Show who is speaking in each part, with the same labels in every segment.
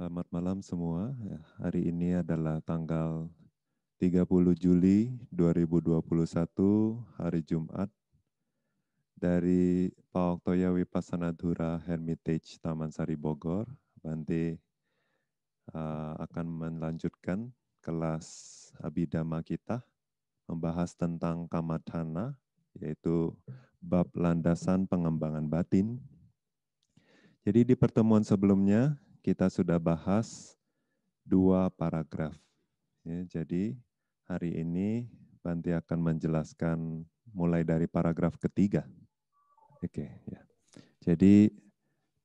Speaker 1: Selamat malam semua. Ya, hari ini adalah tanggal 30 Juli 2021, hari Jumat, dari Paoktoya Vipassana Dhura Hermitage Taman Sari Bogor. Bante akan melanjutkan kelas Abhidhamma kita, membahas tentang Kammadhana, yaitu bab landasan pengembangan batin. Jadi di pertemuan sebelumnya kita sudah bahas 2 paragraf. Ya, jadi hari ini Bante akan menjelaskan mulai dari paragraf ketiga. Oke, ya. Jadi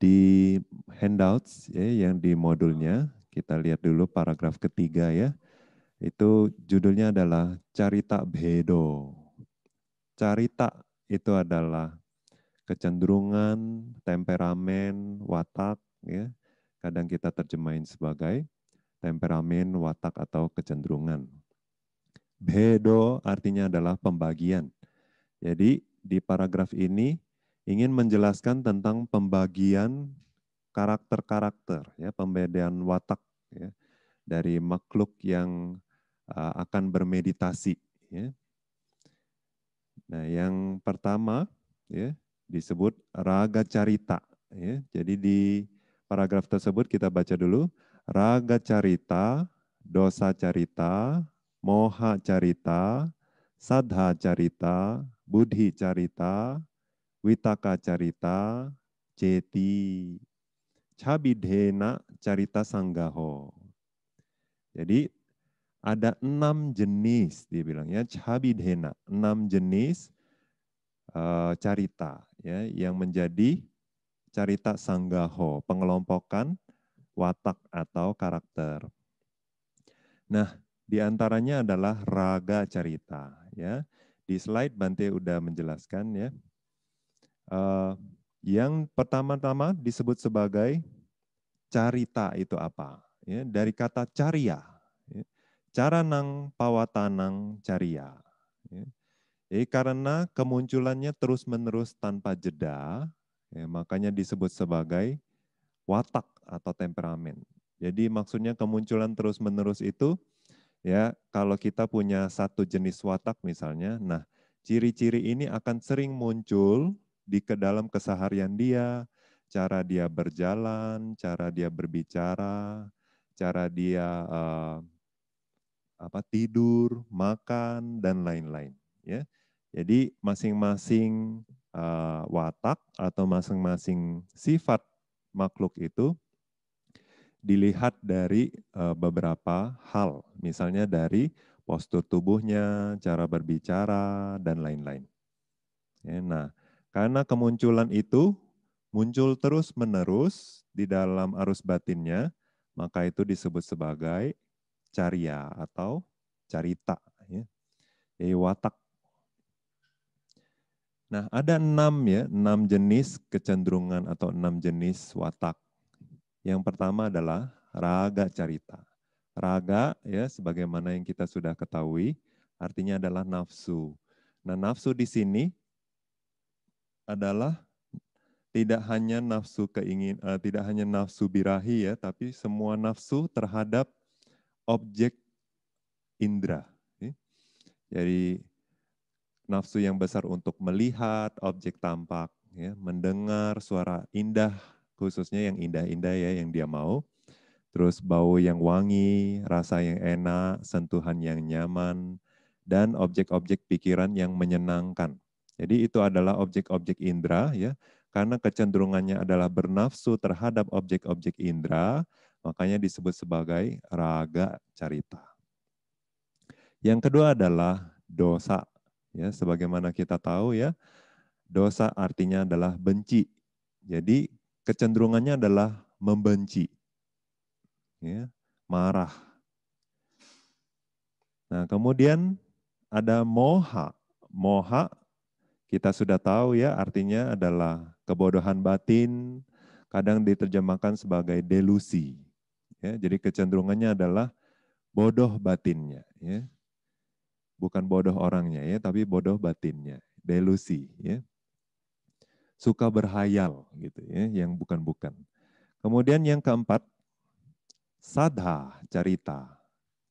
Speaker 1: di handouts ya, yang di modulnya, kita lihat dulu paragraf ketiga ya. Itu judulnya adalah Carita Bhedo. Carita itu adalah kecenderungan, temperamen, watak ya. Kadang kita terjemahin sebagai temperamen, watak atau kecenderungan. Bhedo artinya adalah pembagian. Jadi di paragraf ini ingin menjelaskan tentang pembagian karakter-karakter, ya, pembedaan watak ya, dari makhluk yang akan bermeditasi. Ya. Nah, yang pertama ya, disebut raga carita. Ya. Jadi di paragraf tersebut kita baca dulu raga carita, dosa carita, moha carita, sadha carita, buddhi carita, witaka carita, ceti, cabidhena carita sanggaho. Jadi ada 6 jenis, dia bilang ya, cabidhena, 6 jenis carita ya, yang menjadi carita sanggaho, pengelompokan watak atau karakter. Nah, di antaranya adalah raga carita. Ya. Di slide Bante udah menjelaskan ya. Yang pertama-tama disebut sebagai carita itu apa? Ya, dari kata carya. Ya. Caranang pawatanang carya. Ya. Jadi karena kemunculannya terus-menerus tanpa jeda, ya, makanya disebut sebagai watak atau temperamen. Jadi maksudnya kemunculan terus-menerus itu, ya kalau kita punya satu jenis watak misalnya, nah ciri-ciri ini akan sering muncul di dalam keseharian dia, cara dia berjalan, cara dia berbicara, cara dia tidur, makan, dan lain-lain. Ya. Jadi masing-masing watak atau masing-masing sifat makhluk itu dilihat dari beberapa hal, misalnya dari postur tubuhnya, cara berbicara, dan lain-lain. Ya, nah, karena kemunculan itu muncul terus-menerus di dalam arus batinnya, maka itu disebut sebagai carya atau carita. Ya. Jadi watak. Nah, ada 6 ya, 6 jenis kecenderungan atau 6 jenis watak. Yang pertama adalah raga carita. Raga ya sebagaimana yang kita sudah ketahui artinya adalah nafsu. Nah, nafsu di sini adalah tidak hanya nafsu tidak hanya nafsu birahi ya, tapi semua nafsu terhadap objek indera. Ya. Jadi nafsu yang besar untuk melihat objek tampak, ya, mendengar suara indah, khususnya yang indah-indah ya yang dia mau, terus bau yang wangi, rasa yang enak, sentuhan yang nyaman, dan objek-objek pikiran yang menyenangkan. Jadi itu adalah objek-objek indera ya, karena kecenderungannya adalah bernafsu terhadap objek-objek indera, makanya disebut sebagai raga carita. Yang kedua adalah dosa. Ya, sebagaimana kita tahu ya, dosa artinya adalah benci. Jadi kecenderungannya adalah membenci. Ya, marah. Nah, kemudian ada moha. Moha kita sudah tahu ya, artinya adalah kebodohan batin, kadang diterjemahkan sebagai delusi. Ya, jadi kecenderungannya adalah bodoh batinnya. Ya. Bukan bodoh orangnya ya, tapi bodoh batinnya, delusi. Ya. Suka berhayal gitu ya, yang bukan-bukan. Kemudian yang keempat Sadha carita.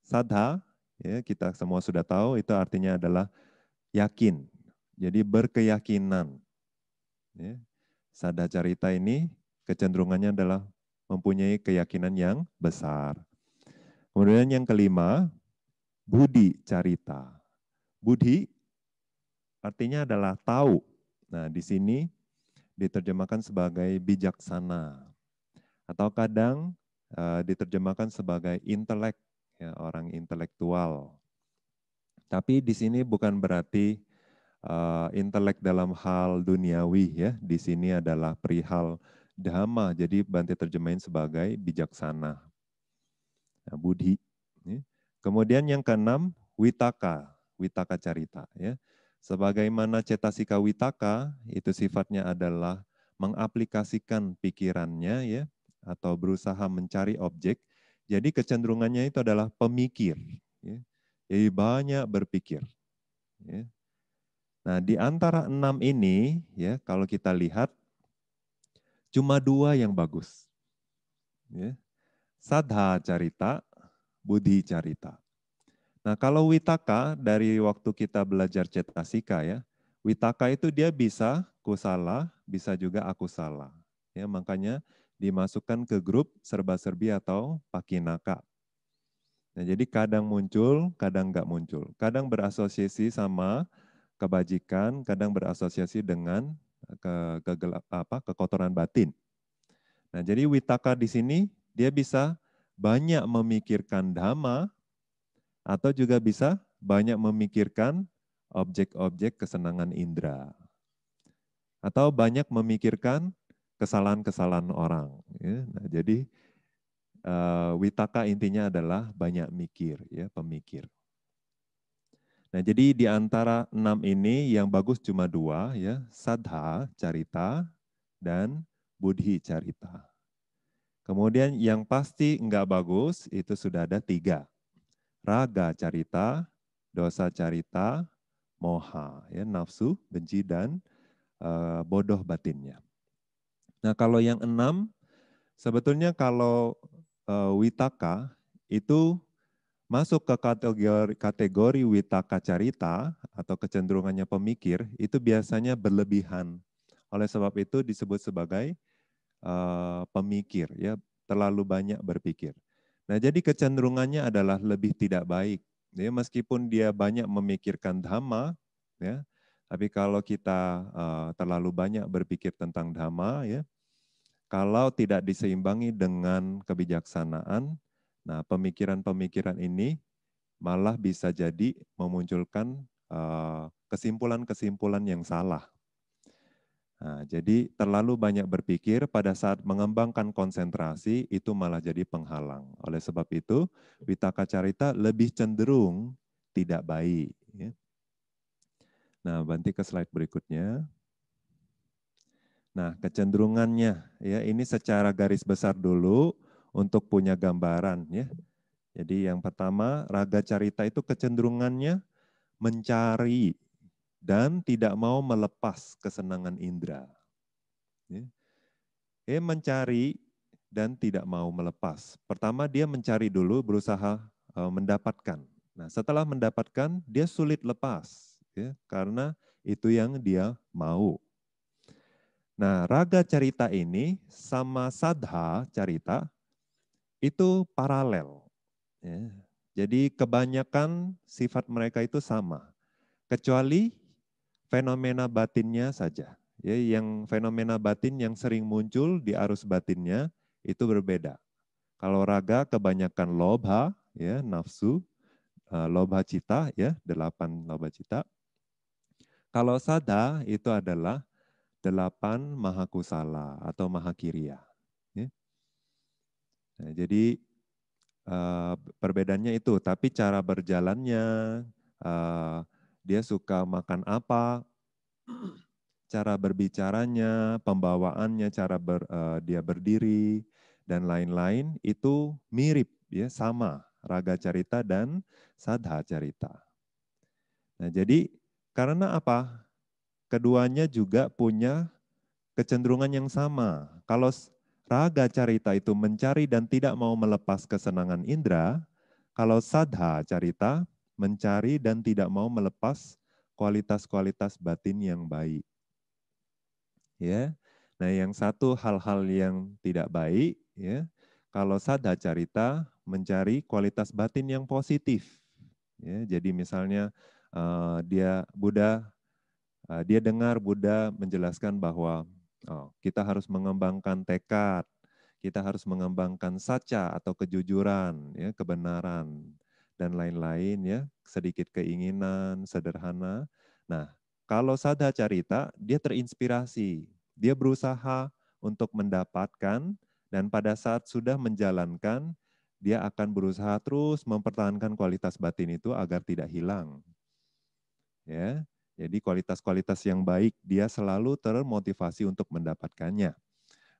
Speaker 1: Sadha, ya, kita semua sudah tahu itu artinya adalah yakin. Jadi berkeyakinan. Ya. Sadha carita ini kecenderungannya adalah mempunyai keyakinan yang besar. Kemudian yang kelima, budi carita. Budi artinya adalah tahu. Nah, di sini diterjemahkan sebagai bijaksana. Atau kadang diterjemahkan sebagai intelek, ya, orang intelektual. Tapi di sini bukan berarti intelek dalam hal duniawi, ya. Di sini adalah perihal dhamma, jadi Bante terjemahin sebagai bijaksana. Nah, budi. Ya. Kemudian yang keenam, witaka, witaka carita. Ya. Sebagaimana cetasika witaka, itu sifatnya adalah mengaplikasikan pikirannya, ya, atau berusaha mencari objek. Jadi kecenderungannya itu adalah pemikir. Ya. Jadi banyak berpikir. Ya. Nah, di antara 6 ini, ya, kalau kita lihat, cuma 2 yang bagus. Ya. Sadha carita, buddhi carita. Nah, kalau witaka, dari waktu kita belajar cetasika, ya, witaka itu dia bisa kusala, bisa juga akusala. Ya, makanya dimasukkan ke grup serba-serbi atau pakinaka. Nah, jadi kadang muncul, kadang nggak muncul. Kadang berasosiasi sama kebajikan, kadang berasosiasi dengan kekotoran batin. Nah, jadi witaka di sini dia bisa banyak memikirkan dhamma atau juga bisa banyak memikirkan objek-objek kesenangan indera. Atau banyak memikirkan kesalahan-kesalahan orang. Ya. Nah, jadi witaka intinya adalah banyak mikir, ya, pemikir. Nah, jadi di antara 6 ini yang bagus cuma 2, ya, sadha carita dan buddhi carita. Kemudian yang pasti enggak bagus itu sudah ada 3. Raga carita, dosa carita, moha, ya, nafsu, benci, dan bodoh batinnya. Nah, kalau yang 6, sebetulnya kalau witaka itu masuk ke kategori witaka carita atau kecenderungannya pemikir, itu biasanya berlebihan. Oleh sebab itu disebut sebagai pemikir, ya, terlalu banyak berpikir. Nah, jadi kecenderungannya adalah lebih tidak baik. Ya, meskipun dia banyak memikirkan dhamma, ya, tapi kalau kita terlalu banyak berpikir tentang dhamma, ya, kalau tidak diseimbangi dengan kebijaksanaan, nah pemikiran-pemikiran ini malah bisa jadi memunculkan kesimpulan-kesimpulan yang salah. Nah, jadi terlalu banyak berpikir pada saat mengembangkan konsentrasi itu malah jadi penghalang. Oleh sebab itu, witaka carita lebih cenderung tidak baik. Ya. Nah, Banti ke slide berikutnya. Nah, kecenderungannya, ya, ini secara garis besar dulu untuk punya gambaran, ya. Jadi yang pertama, raga carita itu kecenderungannya mencari dan tidak mau melepas kesenangan indera. Ya. Mencari dan tidak mau melepas. Pertama dia mencari dulu, berusaha mendapatkan. Nah, setelah mendapatkan dia sulit lepas, ya, karena itu yang dia mau. Nah, raga carita ini sama sadha carita itu paralel. Ya. Jadi kebanyakan sifat mereka itu sama, kecuali fenomena batinnya saja. Ya, yang fenomena batin yang sering muncul di arus batinnya itu berbeda. Kalau raga kebanyakan lobha, ya, nafsu, lobha cita, ya, 8 lobha cita. Kalau sada itu adalah 8 mahakusala atau mahakiriya. Ya. Nah, jadi perbedaannya itu, tapi cara berjalannya, dia suka makan apa, cara berbicaranya, pembawaannya, cara dia berdiri, dan lain-lain itu mirip, ya, sama raga carita dan sadha carita. Nah, jadi karena apa? Keduanya juga punya kecenderungan yang sama. Kalau raga carita itu mencari dan tidak mau melepas kesenangan indera, kalau sadha carita mencari dan tidak mau melepas kualitas-kualitas batin yang baik. Ya. Nah, yang satu hal-hal yang tidak baik, ya. Kalau sadha carita mencari kualitas batin yang positif. Ya, jadi misalnya dia dengar Buddha menjelaskan bahwa kita harus mengembangkan tekad, kita harus mengembangkan saca atau kejujuran, ya, kebenaran dan lain-lain, ya, sedikit keinginan sederhana. Nah, kalau sadha carita dia terinspirasi, dia berusaha untuk mendapatkan dan pada saat sudah menjalankan dia akan berusaha terus mempertahankan kualitas batin itu agar tidak hilang. Ya. Jadi kualitas-kualitas yang baik dia selalu termotivasi untuk mendapatkannya.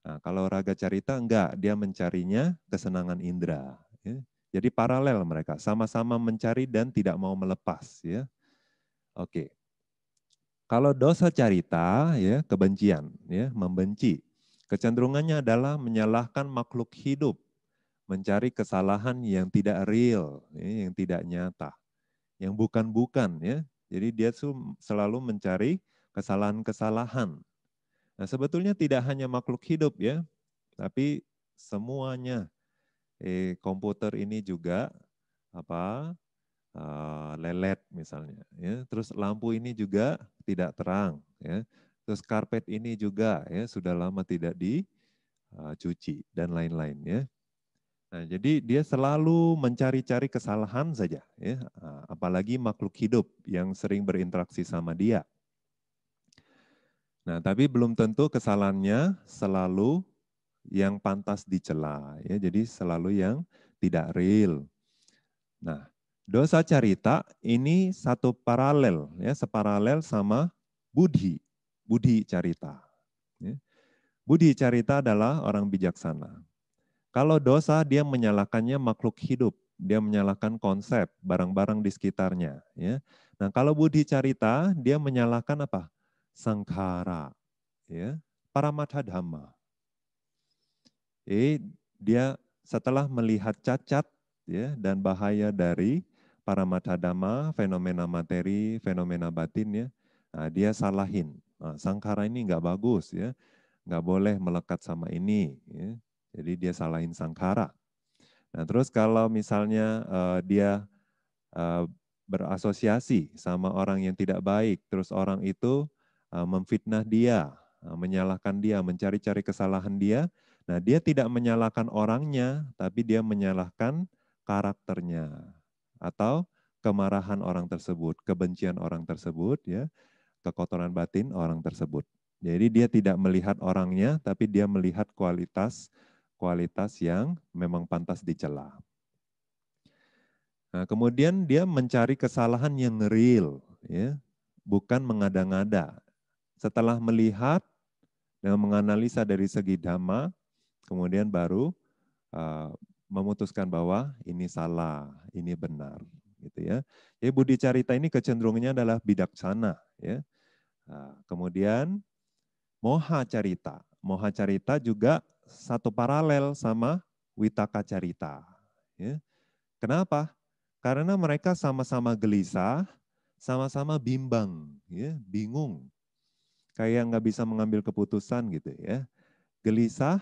Speaker 1: Nah, kalau raga carita enggak, dia mencarinya kesenangan indera. Ya. Jadi paralel mereka, sama-sama mencari dan tidak mau melepas. Ya. Oke. Kalau dosa carita, ya kebencian, ya membenci. Kecenderungannya adalah menyalahkan makhluk hidup, mencari kesalahan yang tidak real, ya, yang tidak nyata, yang bukan-bukan, ya. Jadi dia selalu mencari kesalahan-kesalahan. Nah, sebetulnya tidak hanya makhluk hidup, ya, tapi semuanya. Komputer ini juga lelet misalnya, ya. Terus lampu ini juga tidak terang, ya. Terus karpet ini juga, ya, sudah lama tidak dicuci dan lain-lain, ya. Nah, jadi dia selalu mencari-cari kesalahan saja, ya. Apalagi makhluk hidup yang sering berinteraksi sama dia. Nah, tapi belum tentu kesalahannya selalu yang pantas dicela, ya. Jadi selalu yang tidak real. Nah, dosa carita ini satu paralel, ya, separalel sama budi, budi carita. Ya. Budi carita adalah orang bijaksana. Kalau dosa dia menyalahkannya makhluk hidup, dia menyalahkan konsep, barang-barang di sekitarnya. Ya. Nah, kalau budi carita dia menyalahkan apa? Sangkara, ya, paramatha dhamma. Dia setelah melihat cacat, ya, dan bahaya dari paramatha dhamma, fenomena materi, fenomena batin, ya, nah, dia salahin. Nah, sangkara ini nggak bagus, ya, nggak boleh melekat sama ini. Ya. Jadi dia salahin sangkara. Nah, terus kalau misalnya dia berasosiasi sama orang yang tidak baik, terus orang itu memfitnah dia, menyalahkan dia, mencari-cari kesalahan dia. Nah, dia tidak menyalahkan orangnya, tapi dia menyalahkan karakternya atau kemarahan orang tersebut, kebencian orang tersebut, ya, kekotoran batin orang tersebut. Jadi dia tidak melihat orangnya, tapi dia melihat kualitas yang memang pantas dicela. Nah, kemudian dia mencari kesalahan yang real, ya, bukan mengada-ngada. Setelah melihat dan menganalisa dari segi dhamma, kemudian baru memutuskan bahwa ini salah, ini benar, gitu ya. Jadi budi carita ini kecenderungannya adalah bidaksana, ya. Nah, kemudian moha carita. Moha carita juga satu paralel sama witaka carita, ya. Kenapa? Karena mereka sama-sama gelisah, sama-sama bimbang, ya, bingung. Kayak nggak bisa mengambil keputusan gitu ya. Gelisah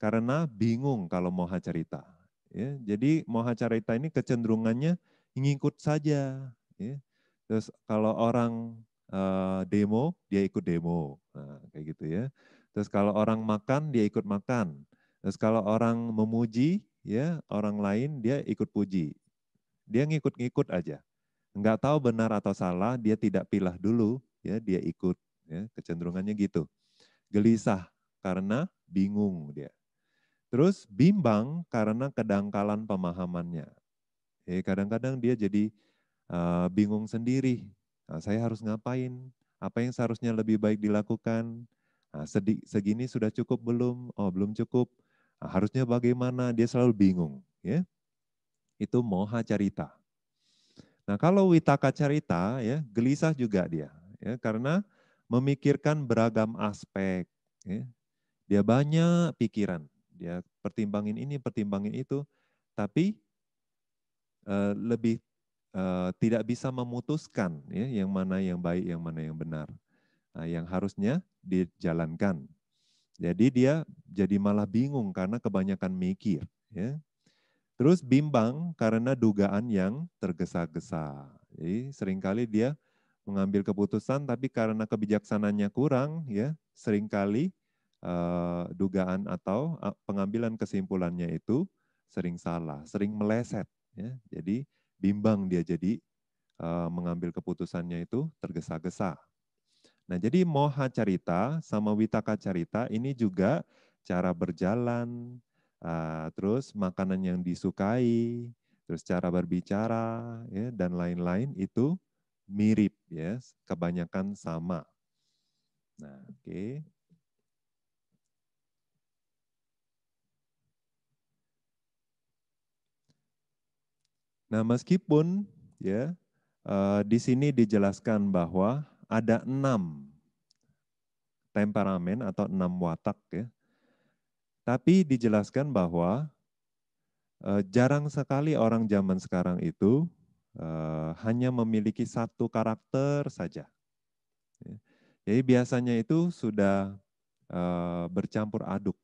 Speaker 1: karena bingung kalau moha carita. Ya, jadi moha carita ini kecenderungannya ngikut saja. Ya. Terus kalau orang demo, dia ikut demo. Nah, kayak gitu ya. Terus kalau orang makan, dia ikut makan. Terus kalau orang memuji, ya orang lain dia ikut puji. Dia ngikut-ngikut aja. Enggak tahu benar atau salah, dia tidak pilah dulu, ya dia ikut. Ya, kecenderungannya gitu. Gelisah karena bingung dia. Terus bimbang karena kedangkalan pemahamannya. Kadang-kadang dia jadi bingung sendiri. Nah, saya harus ngapain? Apa yang seharusnya lebih baik dilakukan? Nah, segini sudah cukup belum? Oh, belum cukup. Nah, harusnya bagaimana? Dia selalu bingung. Ya, itu moha carita. Nah, kalau witaka carita, ya gelisah juga dia, ya karena memikirkan beragam aspek. Ya. Dia banyak pikiran, dia pertimbangin ini, pertimbangin itu, tapi lebih tidak bisa memutuskan ya, yang mana yang baik, yang mana yang benar. Nah, yang harusnya dijalankan. Jadi dia jadi malah bingung karena kebanyakan mikir. Ya. Terus bimbang karena dugaan yang tergesa-gesa. Jadi seringkali dia mengambil keputusan, tapi karena kebijaksanaannya kurang, ya seringkali dugaan atau pengambilan kesimpulannya itu sering salah, sering meleset. Ya. Jadi bimbang dia jadi mengambil keputusannya itu tergesa-gesa. Nah, jadi moha carita sama witaka carita ini juga cara berjalan, terus makanan yang disukai, terus cara berbicara, ya, dan lain-lain itu mirip, ya, kebanyakan sama. Nah, oke. Nah, meskipun ya di sini dijelaskan bahwa ada 6 temperamen atau 6 watak, ya, tapi dijelaskan bahwa jarang sekali orang zaman sekarang itu hanya memiliki satu karakter saja. Ya. Jadi biasanya itu sudah bercampur aduk.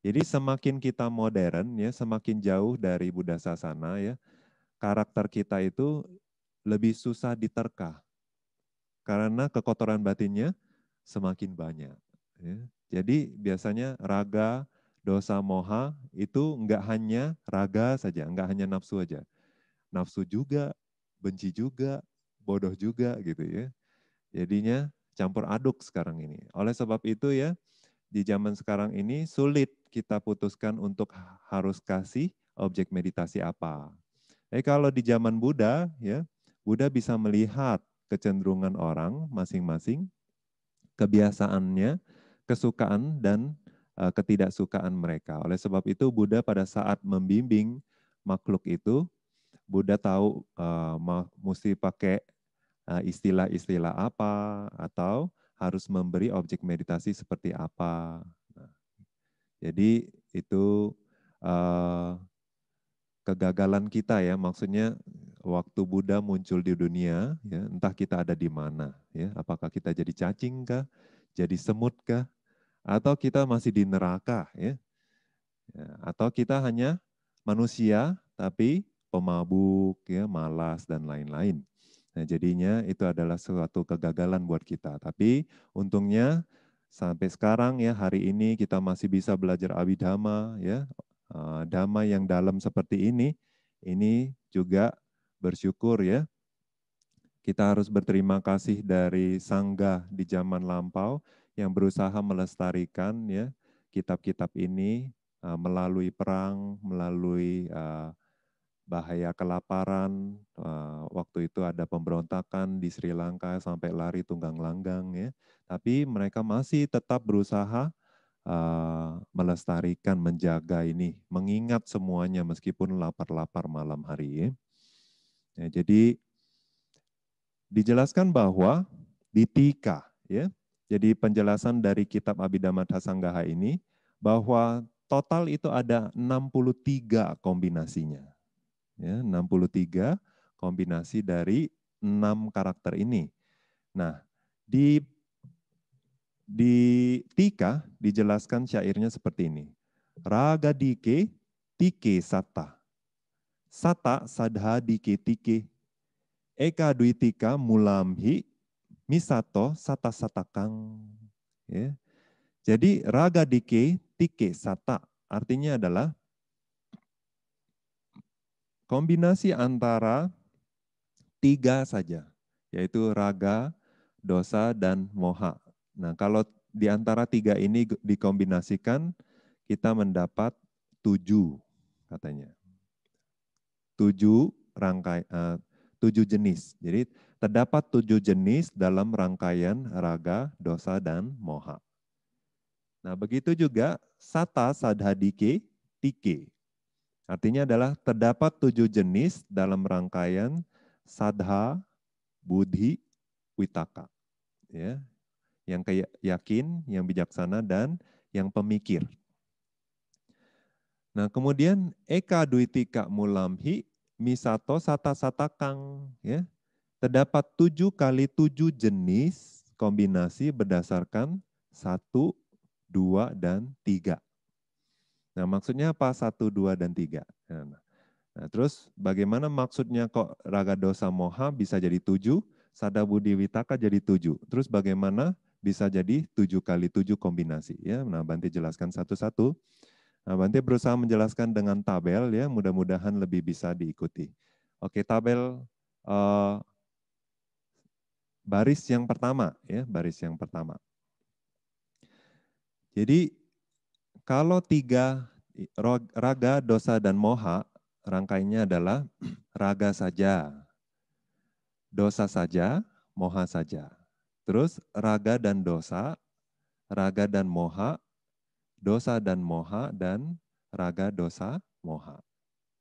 Speaker 1: Jadi semakin kita modern, ya, semakin jauh dari Buddha Sasana, ya, karakter kita itu lebih susah diterka karena kekotoran batinnya semakin banyak. Ya. Jadi biasanya raga, dosa, moha itu enggak hanya raga saja, enggak hanya nafsu saja. Nafsu juga, benci juga, bodoh juga gitu ya. Jadinya campur aduk sekarang ini. Oleh sebab itu ya, di zaman sekarang ini sulit kita putuskan untuk harus kasih objek meditasi apa. Kalau di zaman Buddha ya, Buddha bisa melihat kecenderungan orang masing-masing, kebiasaannya, kesukaan dan ketidaksukaan mereka. Oleh sebab itu Buddha pada saat membimbing makhluk itu, Buddha tahu mesti pakai istilah-istilah apa atau harus memberi objek meditasi seperti apa. Nah, jadi itu kegagalan kita ya, maksudnya waktu Buddha muncul di dunia, ya, entah kita ada di mana, ya, apakah kita jadi cacing kah, jadi semut kah, atau kita masih di neraka, ya, atau kita hanya manusia tapi pemabuk, ya, malas dan lain-lain. Nah, jadinya itu adalah suatu kegagalan buat kita. Tapi untungnya sampai sekarang ya hari ini kita masih bisa belajar Abhidhamma, ya, dhamma yang dalam seperti ini juga bersyukur ya. Kita harus berterima kasih dari Sangga di zaman lampau yang berusaha melestarikan ya kitab-kitab ini melalui perang, melalui bahaya kelaparan, waktu itu ada pemberontakan di Sri Lanka sampai lari tunggang langgang ya. Tapi mereka masih tetap berusaha melestarikan, menjaga ini, mengingat semuanya meskipun lapar-lapar malam hari ya. Jadi dijelaskan bahwa di Tika ya. Jadi penjelasan dari kitab Abhidhamma Sanggaha ini bahwa total itu ada 63 kombinasinya. Ya, 63 kombinasi dari 6 karakter ini. Nah, di Tika dijelaskan syairnya seperti ini. Raga dike tike sata. Sata sadha dike tike. Eka duitika mulamhi misato sata satakang. Ya. Jadi raga dike tike sata artinya adalah kombinasi antara 3 saja, yaitu raga, dosa, dan moha. Nah, kalau di antara 3 ini dikombinasikan, kita mendapat 7 katanya. 7 jenis. Jadi terdapat 7 jenis dalam rangkaian raga, dosa, dan moha. Nah, begitu juga sata sadhadike tike. Artinya adalah terdapat 7 jenis dalam rangkaian sadha, buddhi, witaka. Ya, yang yakin, yang bijaksana, dan yang pemikir. Nah, kemudian eka duitika mulamhi misato sata-satakang, ya. Terdapat 7 kali 7 jenis kombinasi berdasarkan 1, 2, dan 3. Nah, maksudnya apa 1, 2, dan 3? Nah, terus bagaimana maksudnya kok raga dosa moha bisa jadi 7, sada budi witaka jadi 7. Terus bagaimana bisa jadi 7 kali 7 kombinasi? Ya, nah Bante jelaskan satu-satu. Nah, Bante berusaha menjelaskan dengan tabel ya, mudah-mudahan lebih bisa diikuti. Oke, tabel baris yang pertama ya, baris yang pertama. Jadi kalau 3 raga, dosa, dan moha, rangkaiannya adalah raga saja, dosa saja, moha saja. Terus raga dan dosa, raga dan moha, dosa dan moha, dan raga, dosa, moha.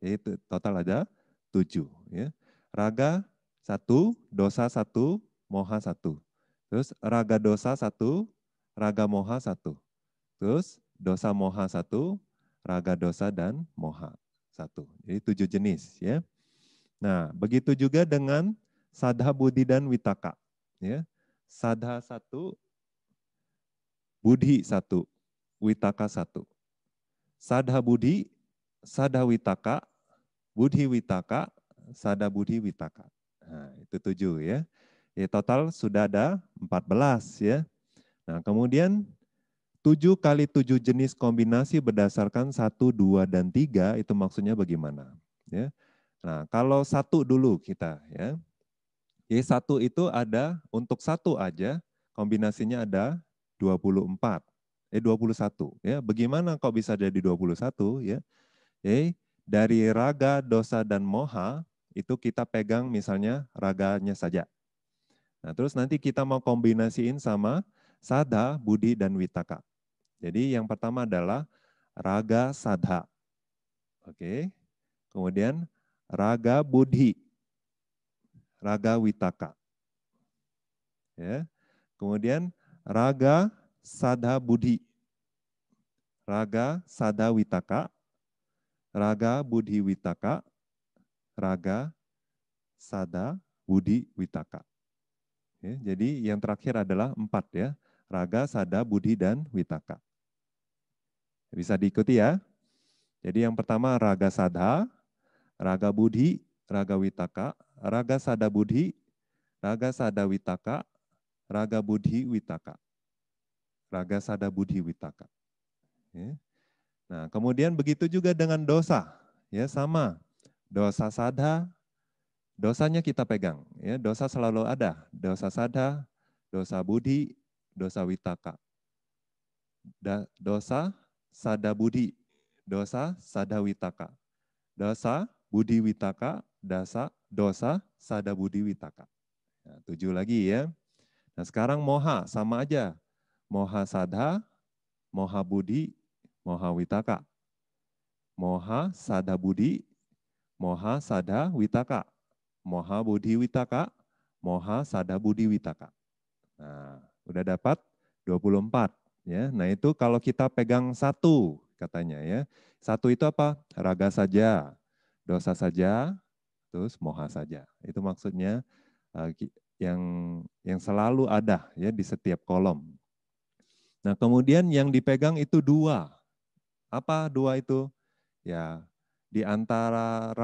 Speaker 1: Itu total ada 7. Ya. Raga 1, dosa 1, moha 1. Terus raga dosa 1, raga moha 1. Terus dosa moha 1, raga dosa dan moha 1. Jadi 7 jenis. Ya. Nah, begitu juga dengan sadha budi dan witaka. Ya. Sadha 1, budi 1, witaka 1. Sadha budi, sadha witaka, budi witaka, sada budi witaka. Nah, itu 7 ya. Ya, total sudah ada 14 ya. Nah, kemudian 7 kali 7 jenis kombinasi berdasarkan 1, 2, dan 3 itu maksudnya bagaimana? Ya. Nah, kalau 1 dulu kita ya. Jadi 1 itu ada untuk 1 aja kombinasinya ada 24. 21 ya. Bagaimana kok bisa jadi 21 ya? Dari raga, dosa, dan moha itu kita pegang misalnya raganya saja. Nah, terus nanti kita mau kombinasiin sama sadha, budi, dan witaka. Jadi yang pertama adalah raga sadha. Oke. Kemudian raga budi, raga witaka. Ya. Kemudian raga sadha budi, raga sadha witaka, raga budi witaka, raga sadha budi witaka. Ya, jadi yang terakhir adalah 4 ya, raga, sada, budi, dan witaka. Bisa diikuti ya. Jadi yang pertama raga sadha, raga budi, raga witaka, raga sada budi, raga sada witaka, raga budi witaka. Raga sada budi witaka. Ya. Nah, kemudian begitu juga dengan dosa. Ya, sama. Dosa sadha, dosanya kita pegang. Ya, dosa selalu ada. Dosa sadha, dosa budi, dosa witaka. Dosa sada budi, dosa sada witaka. Dosa budi witaka, dosa sada budi witaka. Nah, 7 lagi ya. Nah, sekarang moha sama aja. Moha sadha, moha budi, moha witaka. Moha sada budi, moha sada witaka. Moha budi witaka, moha sada budi witaka. Nah, udah dapat 24 ya. Nah, itu kalau kita pegang 1 katanya ya. 1 itu apa? Raga saja, dosa saja, terus moha saja. Itu maksudnya yang selalu ada ya di setiap kolom. Nah, kemudian yang dipegang itu 2. Apa 2 itu? Ya, di antara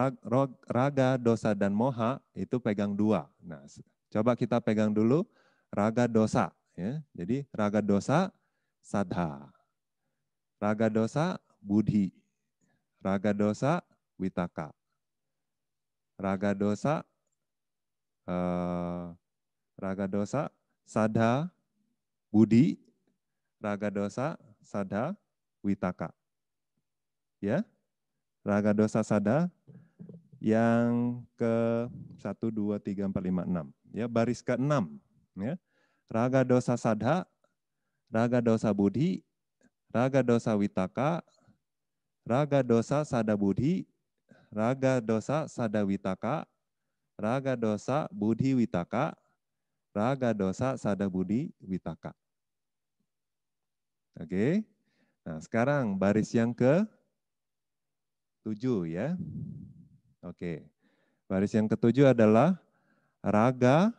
Speaker 1: raga, dosa, dan moha itu pegang 2. Nah, coba kita pegang dulu raga dosa. Ya. Jadi raga dosa sadha, raga dosa budi, raga dosa witaka, raga dosa sadha budi, raga dosa sadha witaka. Ya, raga dosa sadha yang ke 1, 2, 3, 4, 5, 6. Ya, baris ke-6. Ya. Raga dosa sadha, raga dosa budi, raga dosa witaka, raga dosa sada budi, raga dosa sada witaka, raga dosa budi witaka, raga dosa sada budi witaka. Oke. Nah, sekarang baris yang ke-7 ya. Oke. Baris yang ke-7 adalah raga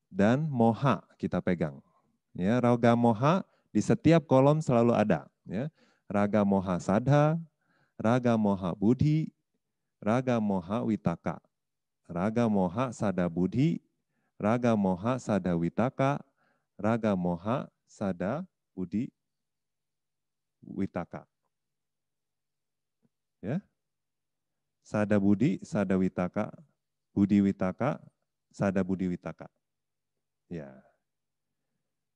Speaker 1: dan moha kita pegang. Ya, raga moha di setiap kolom selalu ada, ya. Raga moha sadha, raga moha buddhi, raga moha witaka, raga moha sada buddhi, raga moha sada witaka, raga moha sada buddhi witaka. Ya. Sada buddhi, sada witaka, buddhi witaka, sada buddhi witaka. Ya.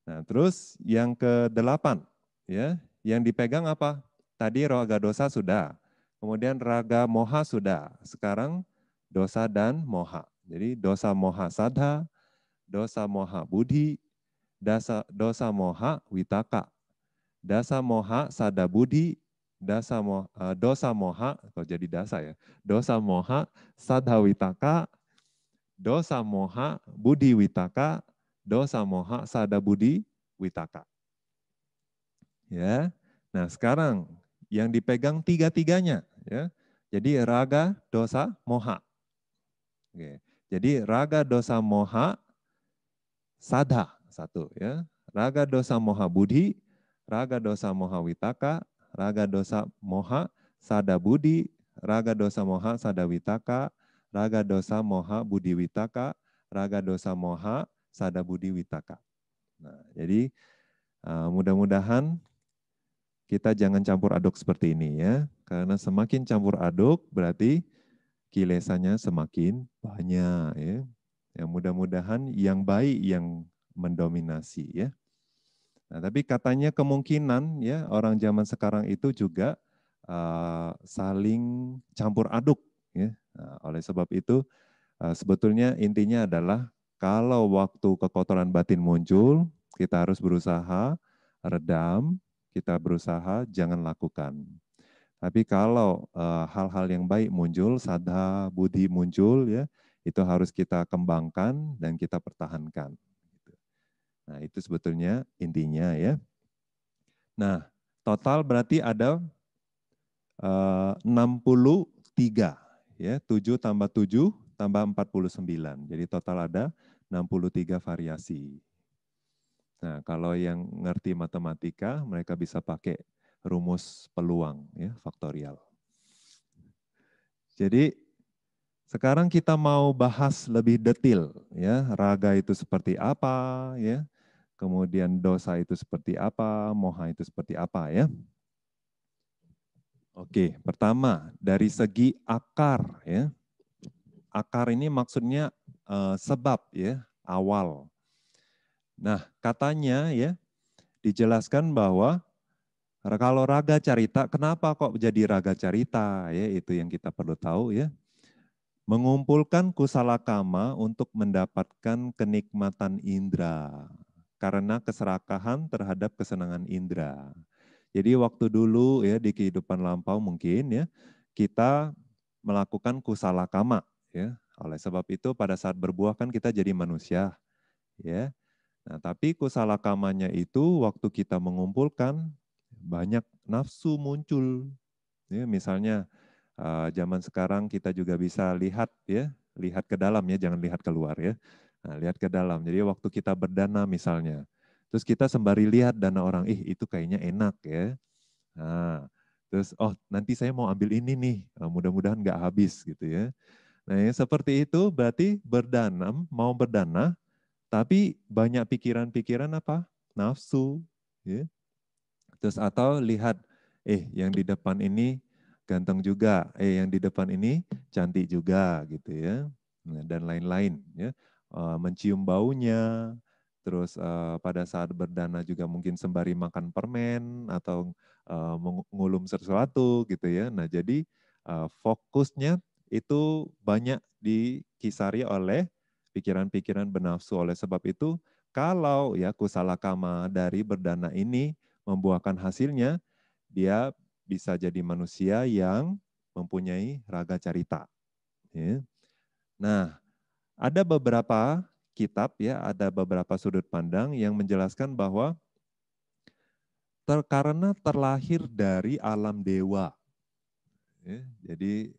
Speaker 1: Nah, terus yang ke-8 ya, yang dipegang apa? Tadi raga dosa sudah. Kemudian raga moha sudah. Sekarang dosa dan moha. Jadi dosa moha sadha, dosa moha buddhi, dosa moha witaka, dosa moha sada buddhi, dosa moha, kok jadi dasa ya, dosa moha sadha witaka, dosa moha buddhi witaka, dosa moha sada buddhi witaka. Ya. Nah, sekarang yang dipegang tiga-tiganya ya. Jadi raga, dosa, moha. Oke. Jadi raga, dosa, moha sadha satu ya. Raga, dosa, moha buddhi, raga, dosa, moha witaka, raga, dosa, moha sada buddhi, raga, dosa, moha sada witaka, raga, dosa, moha buddhi witaka, raga, dosa, moha sada buddhi witaka. Nah, jadi mudah-mudahan kita jangan campur aduk seperti ini ya. Karena semakin campur aduk berarti kilesanya semakin banyak ya. Yang mudah-mudahan yang baik yang mendominasi ya. Nah, tapi katanya kemungkinan ya orang zaman sekarang itu juga saling campur aduk ya. Nah, oleh sebab itu sebetulnya intinya adalah kalau waktu kekotoran batin muncul, kita harus berusaha redam, kita berusaha jangan lakukan. Tapi kalau hal-hal yang baik muncul, sadha, buddhi muncul, ya itu harus kita kembangkan dan kita pertahankan. Nah itu sebetulnya intinya ya. Nah total berarti ada 63, ya 7 tambah 7 tambah 49. Jadi total ada 63 variasi. Nah, kalau yang ngerti matematika, mereka bisa pakai rumus peluang, ya, faktorial. Jadi sekarang kita mau bahas lebih detail, ya, raga itu seperti apa, ya, kemudian dosa itu seperti apa, moha itu seperti apa, ya. Oke, pertama dari segi akar, ya. Akar ini maksudnya sebab, ya, awal. Nah, katanya, ya, dijelaskan bahwa kalau raga carita, kenapa kok jadi raga carita? Ya, itu yang kita perlu tahu ya. Mengumpulkan kusala kama untuk mendapatkan kenikmatan indera karena keserakahan terhadap kesenangan indera. Jadi waktu dulu ya di kehidupan lampau mungkin ya kita melakukan kusala kama ya. Oleh sebab itu pada saat berbuah kan kita jadi manusia ya. Nah, tapi kusala kamanya itu waktu kita mengumpulkan banyak nafsu muncul. Ya, misalnya zaman sekarang kita juga bisa lihat ya, lihat ke dalam ya, jangan lihat keluar ya. Nah, lihat ke dalam. Jadi waktu kita berdana misalnya, terus kita sembari lihat dana orang, itu kayaknya enak ya. Nah, terus oh nanti saya mau ambil ini nih, mudah-mudahan nggak habis gitu ya. Nah yang seperti itu berarti berdana, mau berdana, tapi banyak pikiran-pikiran apa? Nafsu. Ya. Terus atau lihat, yang di depan ini ganteng juga, yang di depan ini cantik juga gitu ya. Nah, dan lain-lain ya. Mencium baunya, terus pada saat berdana juga mungkin sembari makan permen atau mengulum sesuatu gitu ya. Nah jadi fokusnya itu banyak dikisari oleh pikiran-pikiran bernafsu. Oleh sebab itu kalau ya kusala kama dari berdana ini membuahkan hasilnya, dia bisa jadi manusia yang mempunyai raga carita. Ya. Nah, ada beberapa kitab ya, ada beberapa sudut pandang yang menjelaskan bahwa karena terlahir dari alam dewa. Ya, jadi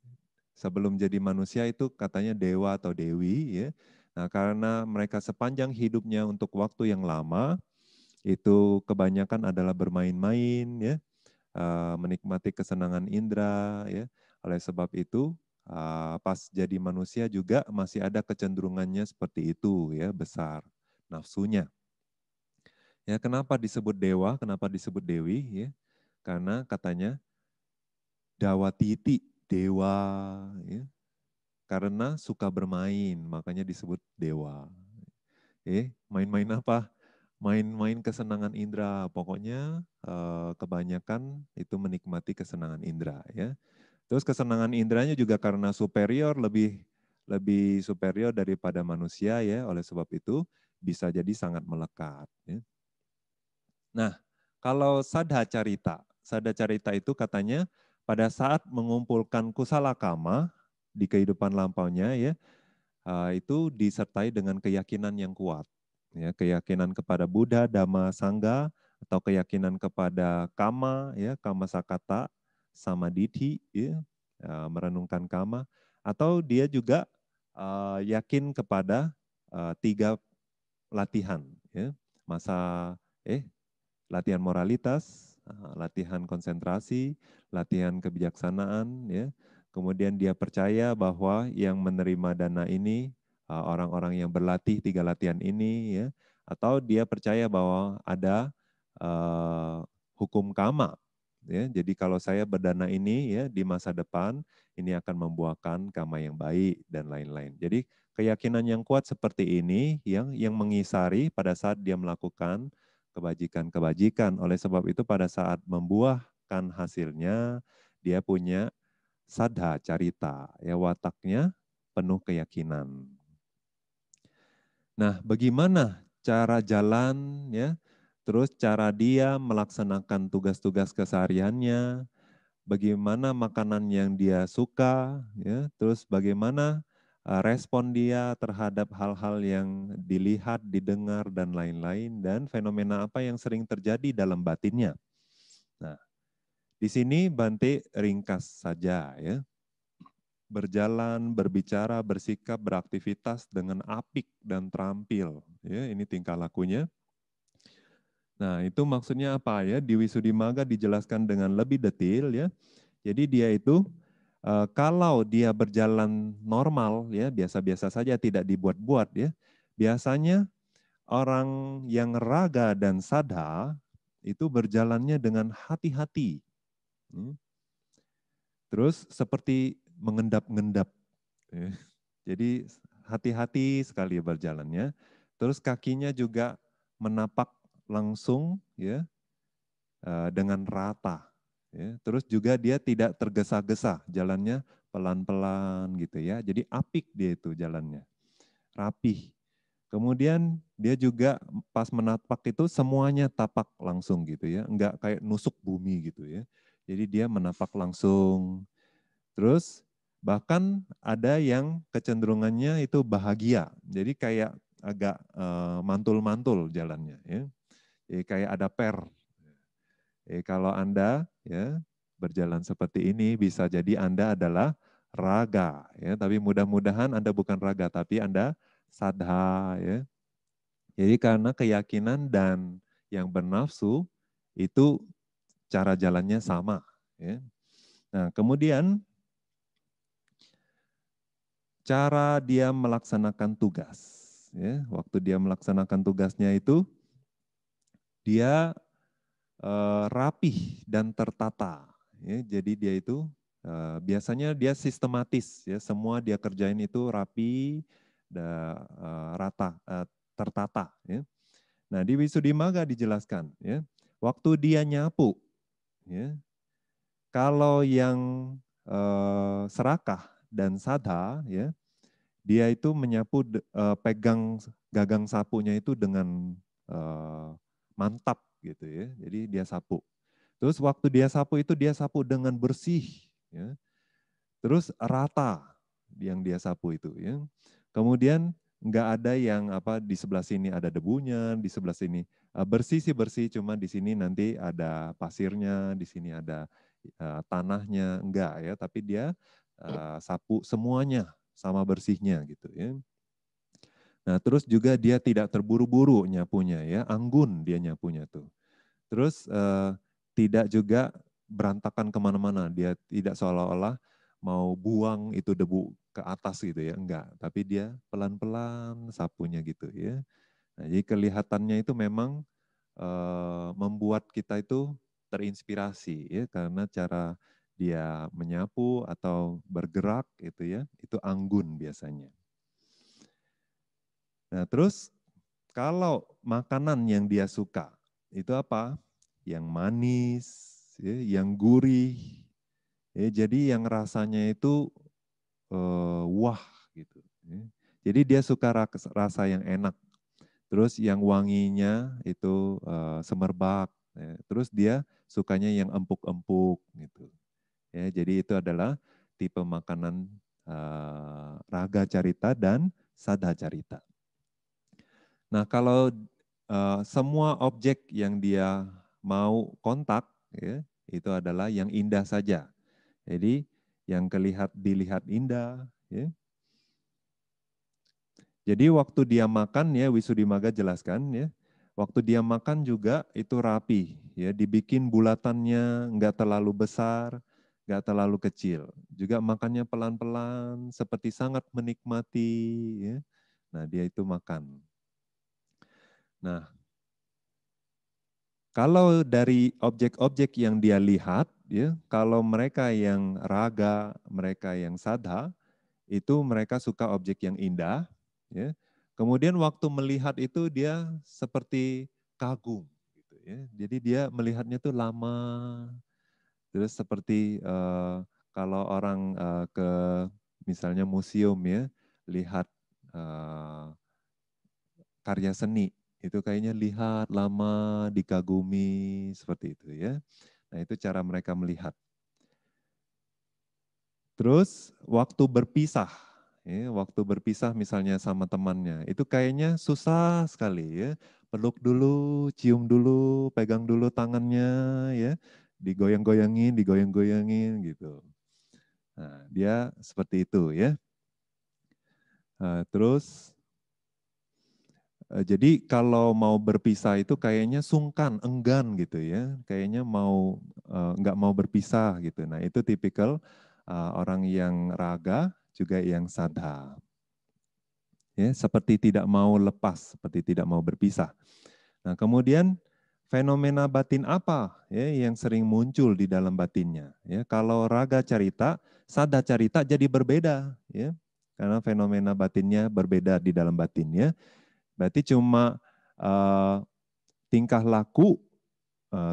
Speaker 1: sebelum jadi manusia itu katanya dewa atau dewi. Ya. Nah, karena mereka sepanjang hidupnya untuk waktu yang lama, itu kebanyakan adalah bermain-main, ya, menikmati kesenangan indera. Ya. Oleh sebab itu, pas jadi manusia juga masih ada kecenderungannya seperti itu, ya, besar nafsunya. Ya, kenapa disebut dewa, kenapa disebut dewi? Ya, karena katanya Dawatiti, dewa, ya, karena suka bermain, makanya disebut dewa. Main-main apa? Main-main kesenangan indera. Pokoknya kebanyakan itu menikmati kesenangan indera. Ya. Terus kesenangan inderanya juga karena superior, lebih superior daripada manusia, ya. Oleh sebab itu bisa jadi sangat melekat. Ya. Nah, kalau sadha carita itu katanya pada saat mengumpulkan kusala kama di kehidupan lampaunya, ya, itu disertai dengan keyakinan yang kuat, ya, keyakinan kepada Buddha, Dhamma, Sangha, atau keyakinan kepada kama, ya, kama sakata, samadhi, ya, merenungkan kama, atau dia juga yakin kepada 3 latihan, ya, masa latihan moralitas, latihan konsentrasi, latihan kebijaksanaan, ya. Kemudian dia percaya bahwa yang menerima dana ini orang-orang yang berlatih 3 latihan ini, ya. Atau dia percaya bahwa ada hukum kama, ya. Jadi kalau saya berdana ini, ya, di masa depan ini akan membuahkan kama yang baik dan lain-lain. Jadi keyakinan yang kuat seperti ini yang mengisari pada saat dia melakukan kebajikan-kebajikan. Oleh sebab itu pada saat membuahkan hasilnya, dia punya sadha carita, ya, wataknya penuh keyakinan. Nah, bagaimana cara jalan, ya, terus cara dia melaksanakan tugas-tugas kesehariannya, bagaimana makanan yang dia suka, ya, terus bagaimana respon dia terhadap hal-hal yang dilihat, didengar, dan lain-lain, dan fenomena apa yang sering terjadi dalam batinnya. Nah, di sini Bante ringkas saja, ya. Berjalan, berbicara, bersikap, beraktivitas dengan apik dan terampil. Ya, ini tingkah lakunya. Nah, itu maksudnya apa, ya? Di Wisuddhimagga dijelaskan dengan lebih detail, ya. Jadi dia itu kalau dia berjalan normal, ya, biasa-biasa saja, tidak dibuat-buat, ya. Biasanya orang yang raga dan sadha itu berjalannya dengan hati-hati. Terus seperti mengendap-endap. Ya. Jadi hati-hati sekali berjalannya. Terus kakinya juga menapak langsung, ya, dengan rata. Ya. Terus juga dia tidak tergesa-gesa, jalannya pelan-pelan gitu, ya. Jadi apik dia itu jalannya, rapih. Kemudian dia juga pas menapak itu semuanya tapak langsung gitu, ya, enggak kayak nusuk bumi gitu, ya. Jadi dia menapak langsung. Terus bahkan ada yang kecenderungannya itu bahagia, jadi kayak agak mantul-mantul jalannya, ya. Jadi kayak ada per. Kalau Anda, ya, berjalan seperti ini bisa jadi Anda adalah raga, ya. Tapi mudah-mudahan Anda bukan raga, tapi Anda sadha, ya. Jadi karena keyakinan dan yang bernafsu itu cara jalannya sama, ya. Nah, kemudian cara dia melaksanakan tugas, ya. Waktu dia melaksanakan tugasnya itu dia rapih dan tertata, ya. Jadi dia itu biasanya dia sistematis, ya. Semua dia kerjain itu rapi, rata, tertata, ya. Nah, di Wisuddhimagga dijelaskan, ya, waktu dia nyapu, ya, kalau yang serakah dan sadha, ya, dia itu menyapu, pegang gagang sapunya itu dengan mantap gitu, ya. Jadi dia sapu. Terus waktu dia sapu itu dia sapu dengan bersih, ya. Terus rata yang dia sapu itu, ya. Kemudian nggak ada yang di sebelah sini ada debunya, di sebelah sini bersih sih bersih, cuma di sini nanti ada pasirnya, di sini ada tanahnya, enggak ya, tapi dia sapu semuanya sama bersihnya gitu ya. Nah, terus juga dia tidak terburu-buru nyapunya ya, anggun dia nyapunya tuh. Terus tidak juga berantakan kemana-mana, dia tidak seolah-olah mau buang itu debu ke atas gitu ya, enggak. Tapi dia pelan-pelan sapunya gitu ya. Nah, jadi kelihatannya itu memang membuat kita itu terinspirasi ya, karena cara dia menyapu atau bergerak itu ya, itu anggun biasanya. Nah, terus kalau makanan yang dia suka itu apa? Yang manis, ya, yang gurih. Ya, jadi yang rasanya itu wah gitu. Ya. Jadi dia suka rasa yang enak. Terus yang wanginya itu semerbak. Ya. Terus dia sukanya yang empuk-empuk gitu. Ya, jadi itu adalah tipe makanan raga carita dan sadha carita. Nah, kalau semua objek yang dia mau kontak, ya, itu adalah yang indah saja. Jadi yang dilihat indah. Ya. Jadi waktu dia makan ya, Wisudimaga jelaskan ya, waktu dia makan juga itu rapi, ya, dibikin bulatannya nggak terlalu besar, nggak terlalu kecil. Juga makannya pelan-pelan, seperti sangat menikmati. Ya. Nah, dia itu makan. Nah, kalau dari objek-objek yang dia lihat, ya, kalau mereka yang raga, mereka yang sadha, itu mereka suka objek yang indah. Ya. Kemudian waktu melihat itu dia seperti kagum. Gitu, ya. Jadi dia melihatnya tuh lama. Terus seperti kalau orang ke misalnya museum ya, lihat karya seni, itu kayaknya lihat lama, dikagumi, seperti itu ya. Nah itu cara mereka melihat. Terus waktu berpisah, ya, waktu berpisah misalnya sama temannya, itu kayaknya susah sekali ya. Peluk dulu, cium dulu, pegang dulu tangannya, ya, digoyang-goyangin, digoyang-goyangin gitu. Nah, dia seperti itu ya. Terus jadi kalau mau berpisah itu kayaknya sungkan, enggan gitu ya, kayaknya mau nggak mau berpisah gitu. Nah itu tipikal orang yang raga juga yang sadha, ya seperti tidak mau lepas, seperti tidak mau berpisah. Nah kemudian fenomena batin apa ya yang sering muncul di dalam batinnya? Ya kalau raga carita, sadha carita jadi berbeda, ya karena fenomena batinnya berbeda di dalam batinnya. Berarti cuma tingkah laku,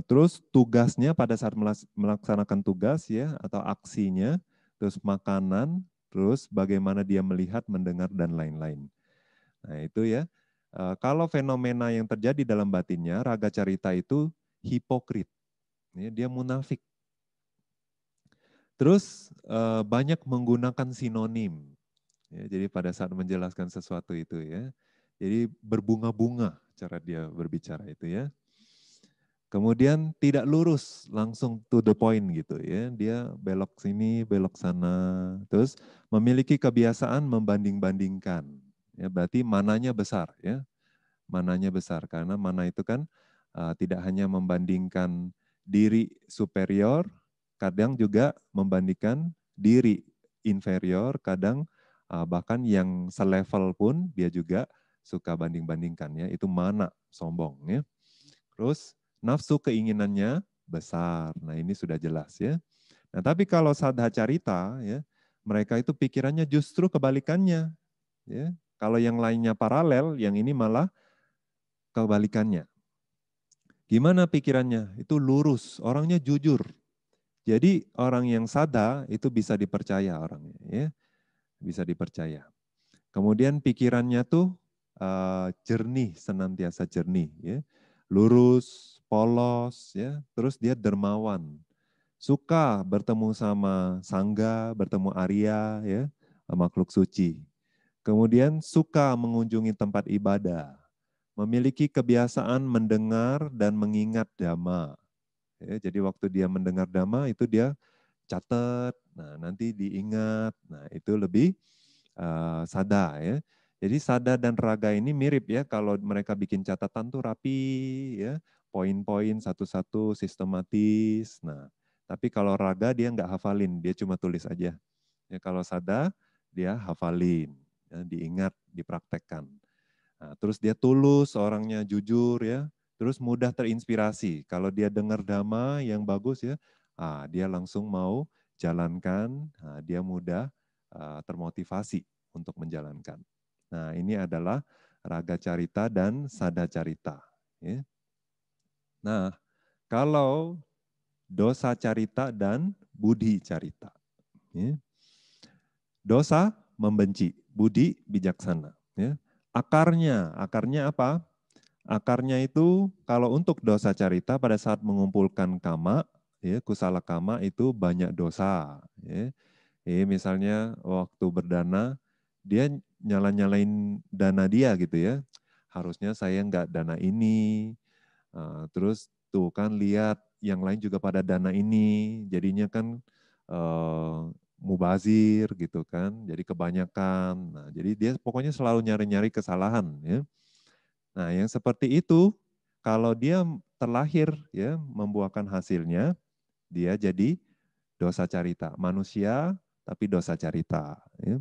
Speaker 1: terus tugasnya pada saat melaksanakan tugas ya atau aksinya, terus makanan, terus bagaimana dia melihat, mendengar dan lain-lain. Nah itu ya. Kalau fenomena yang terjadi dalam batinnya, raga carita itu hipokrit, ya, dia munafik. Terus banyak menggunakan sinonim. Ya, jadi pada saat menjelaskan sesuatu itu ya, jadi berbunga-bunga cara dia berbicara itu ya. Kemudian tidak lurus, langsung to the point gitu ya. Dia belok sini, belok sana. Terus memiliki kebiasaan membanding-bandingkan. Ya, berarti mananya besar ya. Mananya besar karena mana itu kan tidak hanya membandingkan diri superior, kadang juga membandingkan diri inferior, kadang bahkan yang selevel pun dia juga suka banding-bandingkan ya. Itu mana sombong ya. Terus nafsu keinginannya besar. Nah, ini sudah jelas ya. Nah, tapi kalau sadha carita ya, mereka itu pikirannya justru kebalikannya ya. Kalau yang lainnya paralel, yang ini malah kebalikannya. Gimana pikirannya? Itu lurus, orangnya jujur. Jadi orang yang sadha itu bisa dipercaya orangnya ya, bisa dipercaya. Kemudian pikirannya tuh jernih, senantiasa jernih ya. Lurus, polos ya, terus dia dermawan. Suka bertemu sama sangga, bertemu Arya ya, makhluk suci. Kemudian suka mengunjungi tempat ibadah, memiliki kebiasaan mendengar dan mengingat dhamma. Ya, jadi waktu dia mendengar dhamma itu dia catat, nah nanti diingat, nah itu lebih sada ya. Jadi sada dan raga ini mirip ya, kalau mereka bikin catatan tuh rapi ya, poin-poin satu-satu sistematis. Nah, tapi kalau raga dia nggak hafalin, dia cuma tulis aja. Ya, kalau sada dia hafalin, ya, diingat, dipraktekkan. Nah, terus dia tulus, orangnya jujur ya, terus mudah terinspirasi. Kalau dia dengar dhamma yang bagus ya, dia langsung mau jalankan, dia mudah termotivasi untuk menjalankan. Nah, ini adalah raga carita dan sada carita. Ya. Nah, kalau dosa carita dan budi carita. Ya. Dosa membenci, budi bijaksana. Ya. Akarnya apa? Akarnya itu kalau untuk dosa carita pada saat mengumpulkan kama, ya, kusala kama itu banyak dosa. Ya. Misalnya waktu berdana, dia nyala-nyalain dana dia gitu ya. Harusnya saya nggak dana ini. Terus tuh kan lihat yang lain juga pada dana ini, jadinya kan mubazir gitu kan, jadi kebanyakan. Nah, jadi dia pokoknya selalu nyari-nyari kesalahan ya. Nah, yang seperti itu kalau dia terlahir ya membuahkan hasilnya, dia jadi dosa carita. Manusia tapi dosa carita. Ya.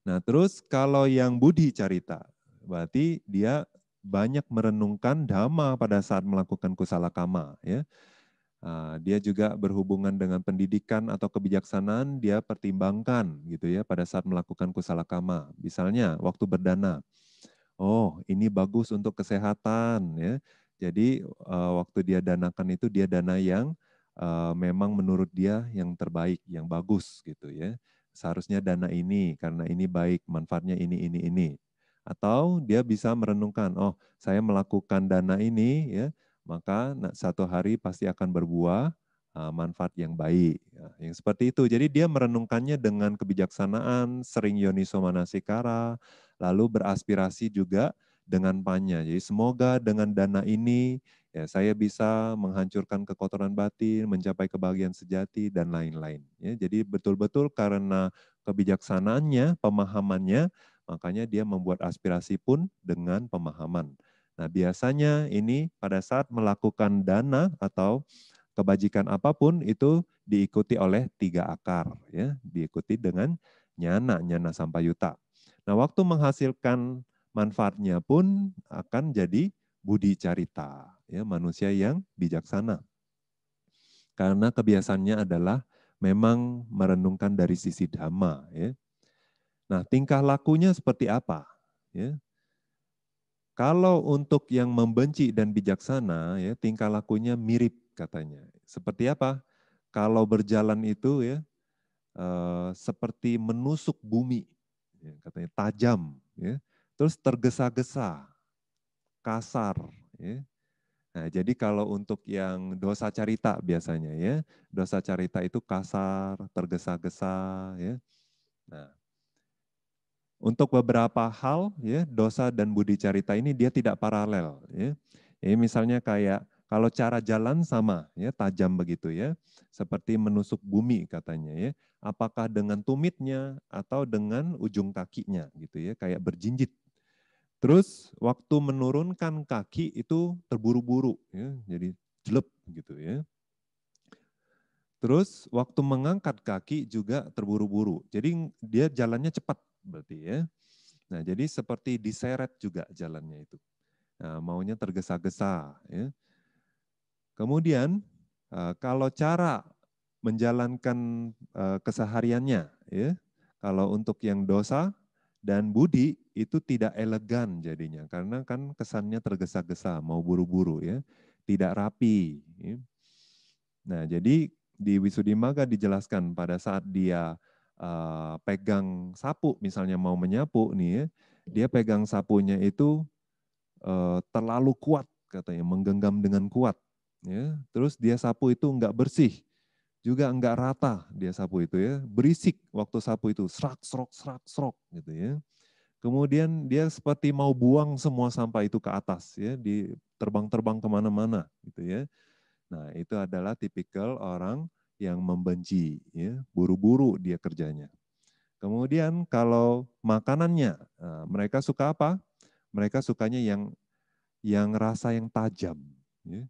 Speaker 1: Nah, terus kalau yang budi carita, berarti dia banyak merenungkan dhamma pada saat melakukan kusala kama. Ya. Dia juga berhubungan dengan pendidikan atau kebijaksanaan, dia pertimbangkan gitu ya pada saat melakukan kusala kama. Misalnya waktu berdana, oh ini bagus untuk kesehatan ya. Jadi waktu dia danakan itu dia dana yang memang menurut dia yang terbaik, yang bagus gitu ya. Seharusnya dana ini karena ini baik, manfaatnya ini. Atau dia bisa merenungkan, oh saya melakukan dana ini ya, maka satu hari pasti akan berbuah manfaat yang baik. Ya, yang seperti itu. Jadi dia merenungkannya dengan kebijaksanaan, sering yoniso manasikara, lalu beraspirasi juga dengan panya. Jadi semoga dengan dana ini ya saya bisa menghancurkan kekotoran batin, mencapai kebahagiaan sejati dan lain-lain. Ya, jadi betul-betul karena kebijaksanaannya, pemahamannya, makanya dia membuat aspirasi pun dengan pemahaman. Nah, biasanya ini pada saat melakukan dana atau kebajikan apapun itu diikuti oleh 3 akar, ya, diikuti dengan nyana sampayuta. Nah, waktu menghasilkan manfaatnya pun akan jadi budi carita, ya, manusia yang bijaksana. Karena kebiasaannya adalah memang merenungkan dari sisi dhamma, ya. Nah, tingkah lakunya seperti apa? Ya. Kalau untuk yang membenci dan bijaksana, ya tingkah lakunya mirip katanya. Seperti apa? Kalau berjalan itu ya seperti menusuk bumi, ya, katanya tajam, ya. Terus tergesa-gesa, kasar. Ya. Nah, jadi kalau untuk yang dosa carita biasanya ya, dosa carita itu kasar, tergesa-gesa, ya. Nah, untuk beberapa hal ya dosa dan budi carita ini dia tidak paralel ya. Misalnya kayak kalau cara jalan sama ya tajam begitu ya seperti menusuk bumi katanya ya. Apakah dengan tumitnya atau dengan ujung kakinya gitu ya kayak berjinjit. Terus waktu menurunkan kaki itu terburu-buru ya jadi jelek gitu ya. Terus waktu mengangkat kaki juga terburu-buru. Jadi dia jalannya cepat berarti ya. Nah, jadi seperti diseret juga jalannya itu. Nah, maunya tergesa-gesa. Ya. Kemudian, kalau cara menjalankan kesehariannya, ya, kalau untuk yang dosa dan budi itu tidak elegan jadinya, karena kan kesannya tergesa-gesa, mau buru-buru, ya, tidak rapi. Ya. Nah, jadi di Wisuddhimagga dijelaskan pada saat dia pegang sapu, misalnya mau menyapu nih ya, dia pegang sapunya itu terlalu kuat katanya, menggenggam dengan kuat. Ya. Terus dia sapu itu enggak bersih, juga enggak rata dia sapu itu ya, berisik waktu sapu itu, serak gitu ya. Kemudian dia seperti mau buang semua sampah itu ke atas ya, di terbang-terbang kemana-mana gitu ya. Nah itu adalah tipikal orang yang membenci ya, buru-buru dia kerjanya. Kemudian kalau makanannya, mereka suka apa? Mereka sukanya yang rasa yang tajam, ya.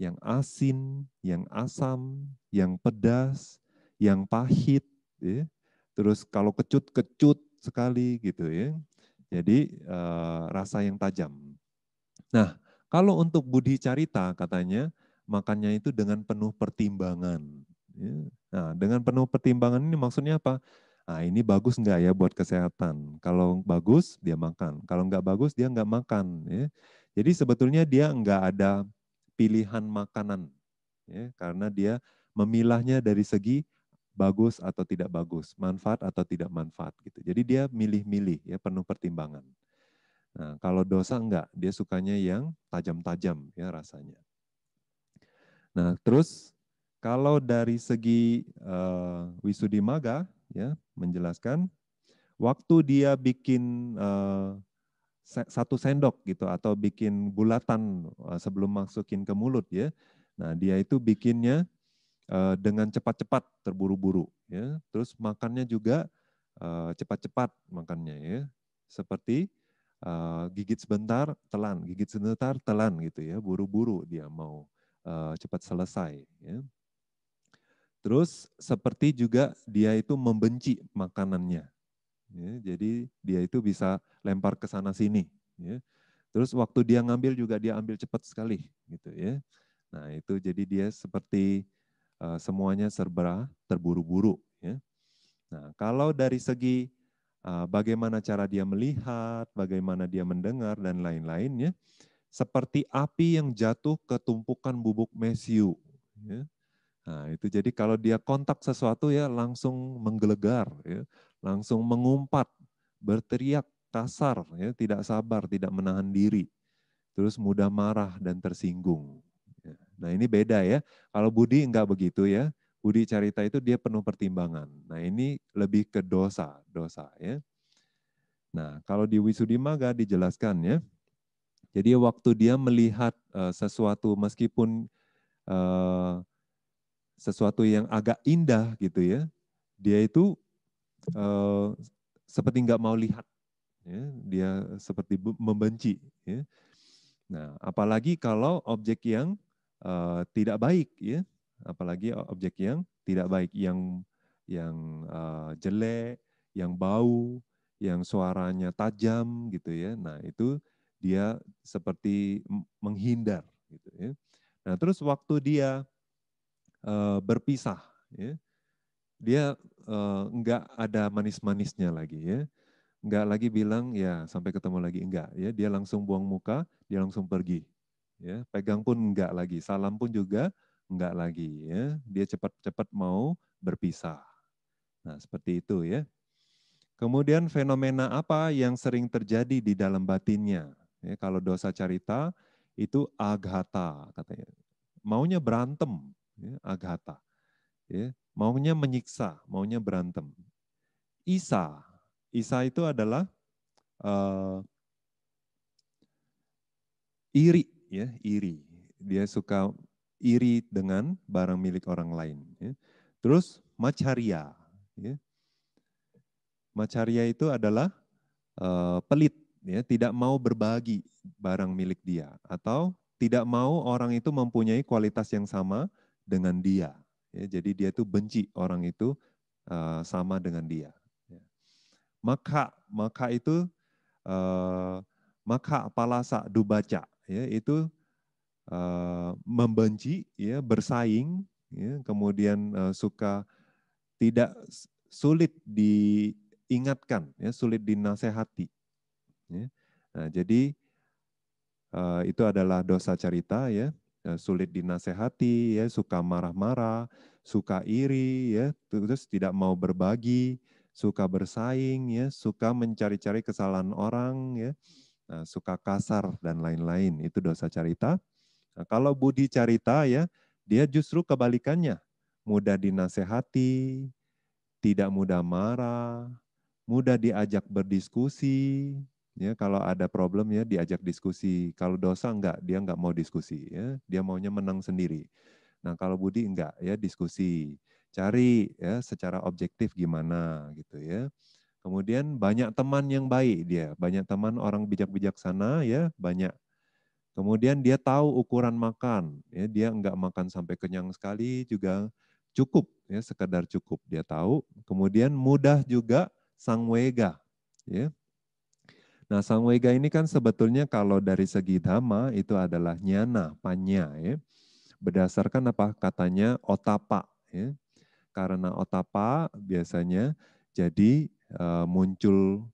Speaker 1: Yang asin, yang asam, yang pedas, yang pahit, ya. Terus kalau kecut sekali gitu ya. Jadi rasa yang tajam. Nah, kalau untuk Budi Carita katanya makannya itu dengan penuh pertimbangan. Ya. Nah, dengan penuh pertimbangan ini maksudnya apa? Nah, ini bagus enggak ya buat kesehatan? Kalau bagus, dia makan. Kalau enggak bagus, dia enggak makan. Ya. Jadi sebetulnya dia enggak ada pilihan makanan. Ya, karena dia memilahnya dari segi bagus atau tidak bagus, manfaat atau tidak manfaat. Gitu. Jadi dia milih-milih, ya penuh pertimbangan. Nah, kalau dosa enggak, dia sukanya yang tajam-tajam ya rasanya. Nah, terus kalau dari segi Wisudimaga ya menjelaskan waktu dia bikin satu sendok gitu atau bikin bulatan sebelum masukin ke mulut ya. Nah, dia itu bikinnya dengan cepat-cepat, terburu-buru ya. Terus makannya juga cepat-cepat makannya ya. Seperti gigit sebentar, telan, gigit sebentar, telan gitu ya. Buru-buru dia mau cepat selesai ya. Terus seperti juga dia itu membenci makanannya. Ya, jadi dia itu bisa lempar ke sana sini ya. Terus waktu dia ngambil juga dia ambil cepat sekali gitu ya. Nah, itu jadi dia seperti semuanya serba terburu-buru ya. Nah, kalau dari segi bagaimana cara dia melihat, bagaimana dia mendengar dan lain-lain ya, seperti api yang jatuh ke tumpukan bubuk mesiu ya. Nah, itu jadi kalau dia kontak sesuatu ya langsung menggelegar ya, langsung mengumpat, berteriak kasar ya, tidak sabar, tidak menahan diri. Terus mudah marah dan tersinggung. Ya. Nah, ini beda ya. Kalau Budi enggak begitu ya. Budi Carita itu dia penuh pertimbangan. Nah, ini lebih ke dosa ya. Nah, kalau di Wisudimaga dijelaskan ya. Jadi waktu dia melihat sesuatu meskipun sesuatu yang agak indah gitu ya, dia itu seperti nggak mau lihat, ya. Dia seperti membenci. Ya. Nah, apalagi kalau objek yang tidak baik, ya, apalagi objek yang tidak baik, yang jelek, yang bau, yang suaranya tajam, gitu ya. Nah, itu dia seperti menghindar, gitu ya. Nah, terus waktu dia berpisah, ya, dia enggak ada manis-manisnya lagi ya, enggak lagi bilang ya sampai ketemu lagi, enggak ya, dia langsung buang muka, dia langsung pergi, ya, pegang pun enggak lagi, salam pun juga enggak lagi ya, dia cepat-cepat mau berpisah. Nah seperti itu ya. Kemudian fenomena apa yang sering terjadi di dalam batinnya? Ya, kalau dosa carita itu aghata katanya, maunya berantem, ya, aghata. Ya, maunya menyiksa, maunya berantem. Isa, Isa itu adalah iri, ya, iri. Dia suka iri dengan barang milik orang lain. Ya. Terus macaria, ya. Macaria itu adalah pelit, ya, tidak mau berbagi barang milik dia, atau tidak mau orang itu mempunyai kualitas yang sama dengan dia. Ya, jadi dia itu benci orang itu sama dengan dia. Ya. Maka itu maka palasa dubaca, ya, itu membenci, ya, bersaing, ya, kemudian suka tidak sulit diingatkan, ya, sulit dinasehati. Ya. Nah, jadi itu adalah dosa carita ya, sulit dinasehati ya, suka marah-marah, suka iri ya, terus tidak mau berbagi, suka bersaing ya, suka mencari-cari kesalahan orang ya, suka kasar dan lain-lain, itu dosa carita. Nah, kalau budi carita ya, dia justru kebalikannya, mudah dinasehati, tidak mudah marah, mudah diajak berdiskusi. Ya, kalau ada problem ya diajak diskusi. Kalau dosa enggak, dia enggak mau diskusi. Ya, dia maunya menang sendiri. Nah kalau Budi enggak ya diskusi, cari ya secara objektif gimana gitu ya. Kemudian banyak teman yang baik dia, banyak teman orang bijak-bijaksana ya banyak. Kemudian dia tahu ukuran makan, ya dia enggak makan sampai kenyang sekali juga cukup ya sekedar cukup dia tahu. Kemudian mudah juga sangwega, ya. Nah sangwega ini kan sebetulnya kalau dari segi dhamma itu adalah nyana, panya ya. Berdasarkan apa katanya otapa ya. Karena otapa biasanya jadi muncul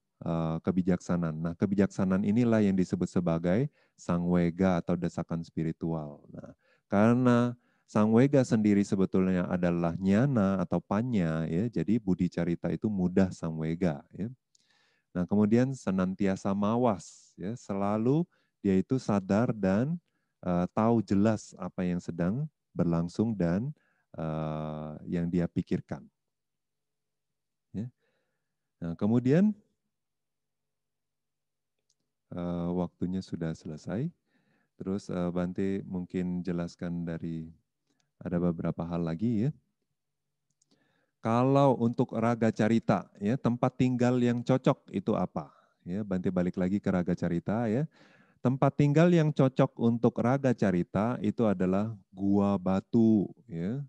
Speaker 1: kebijaksanaan. Nah, kebijaksanaan inilah yang disebut sebagai sangwega atau desakan spiritual. Nah, karena sangwega sendiri sebetulnya adalah nyana atau panya ya. Jadi budi carita itu mudah sangwega ya. Nah, kemudian senantiasa mawas ya, selalu dia itu sadar dan tahu jelas apa yang sedang berlangsung dan yang dia pikirkan. Ya. Nah, kemudian waktunya sudah selesai. Terus Bante mungkin jelaskan dari ada beberapa hal lagi ya. Kalau untuk raga carita ya, tempat tinggal yang cocok itu apa? Ya, Bante balik lagi ke raga carita ya. Tempat tinggal yang cocok untuk raga carita itu adalah gua batu ya.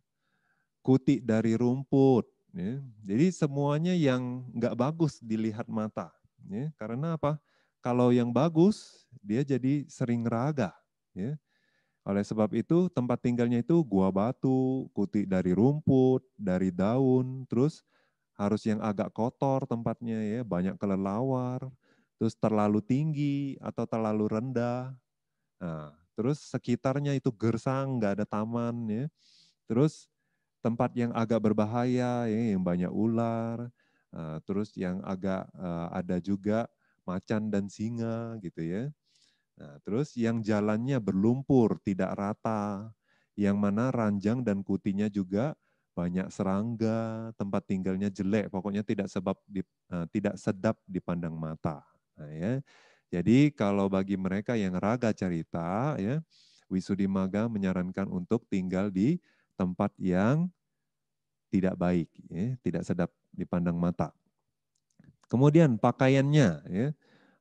Speaker 1: Kuti dari rumput. Ya. Jadi semuanya yang nggak bagus dilihat mata. Ya. Karena apa? Kalau yang bagus, dia jadi sering raga. Ya. Oleh sebab itu tempat tinggalnya itu gua batu, kuti dari rumput, dari daun, terus harus yang agak kotor tempatnya ya, banyak kelelawar, terus terlalu tinggi atau terlalu rendah. Nah, terus sekitarnya itu gersang, nggak ada taman ya. Terus tempat yang agak berbahaya, ya, yang banyak ular, terus yang agak ada juga macan dan singa gitu ya. Nah, terus yang jalannya berlumpur, tidak rata, yang mana ranjang dan kutinya juga banyak serangga, tempat tinggalnya jelek, pokoknya tidak sedap dipandang mata. Nah, ya. Jadi kalau bagi mereka yang raga carita, ya, Wisuddhimagga menyarankan untuk tinggal di tempat yang tidak baik, ya, tidak sedap dipandang mata. Kemudian pakaiannya, ya,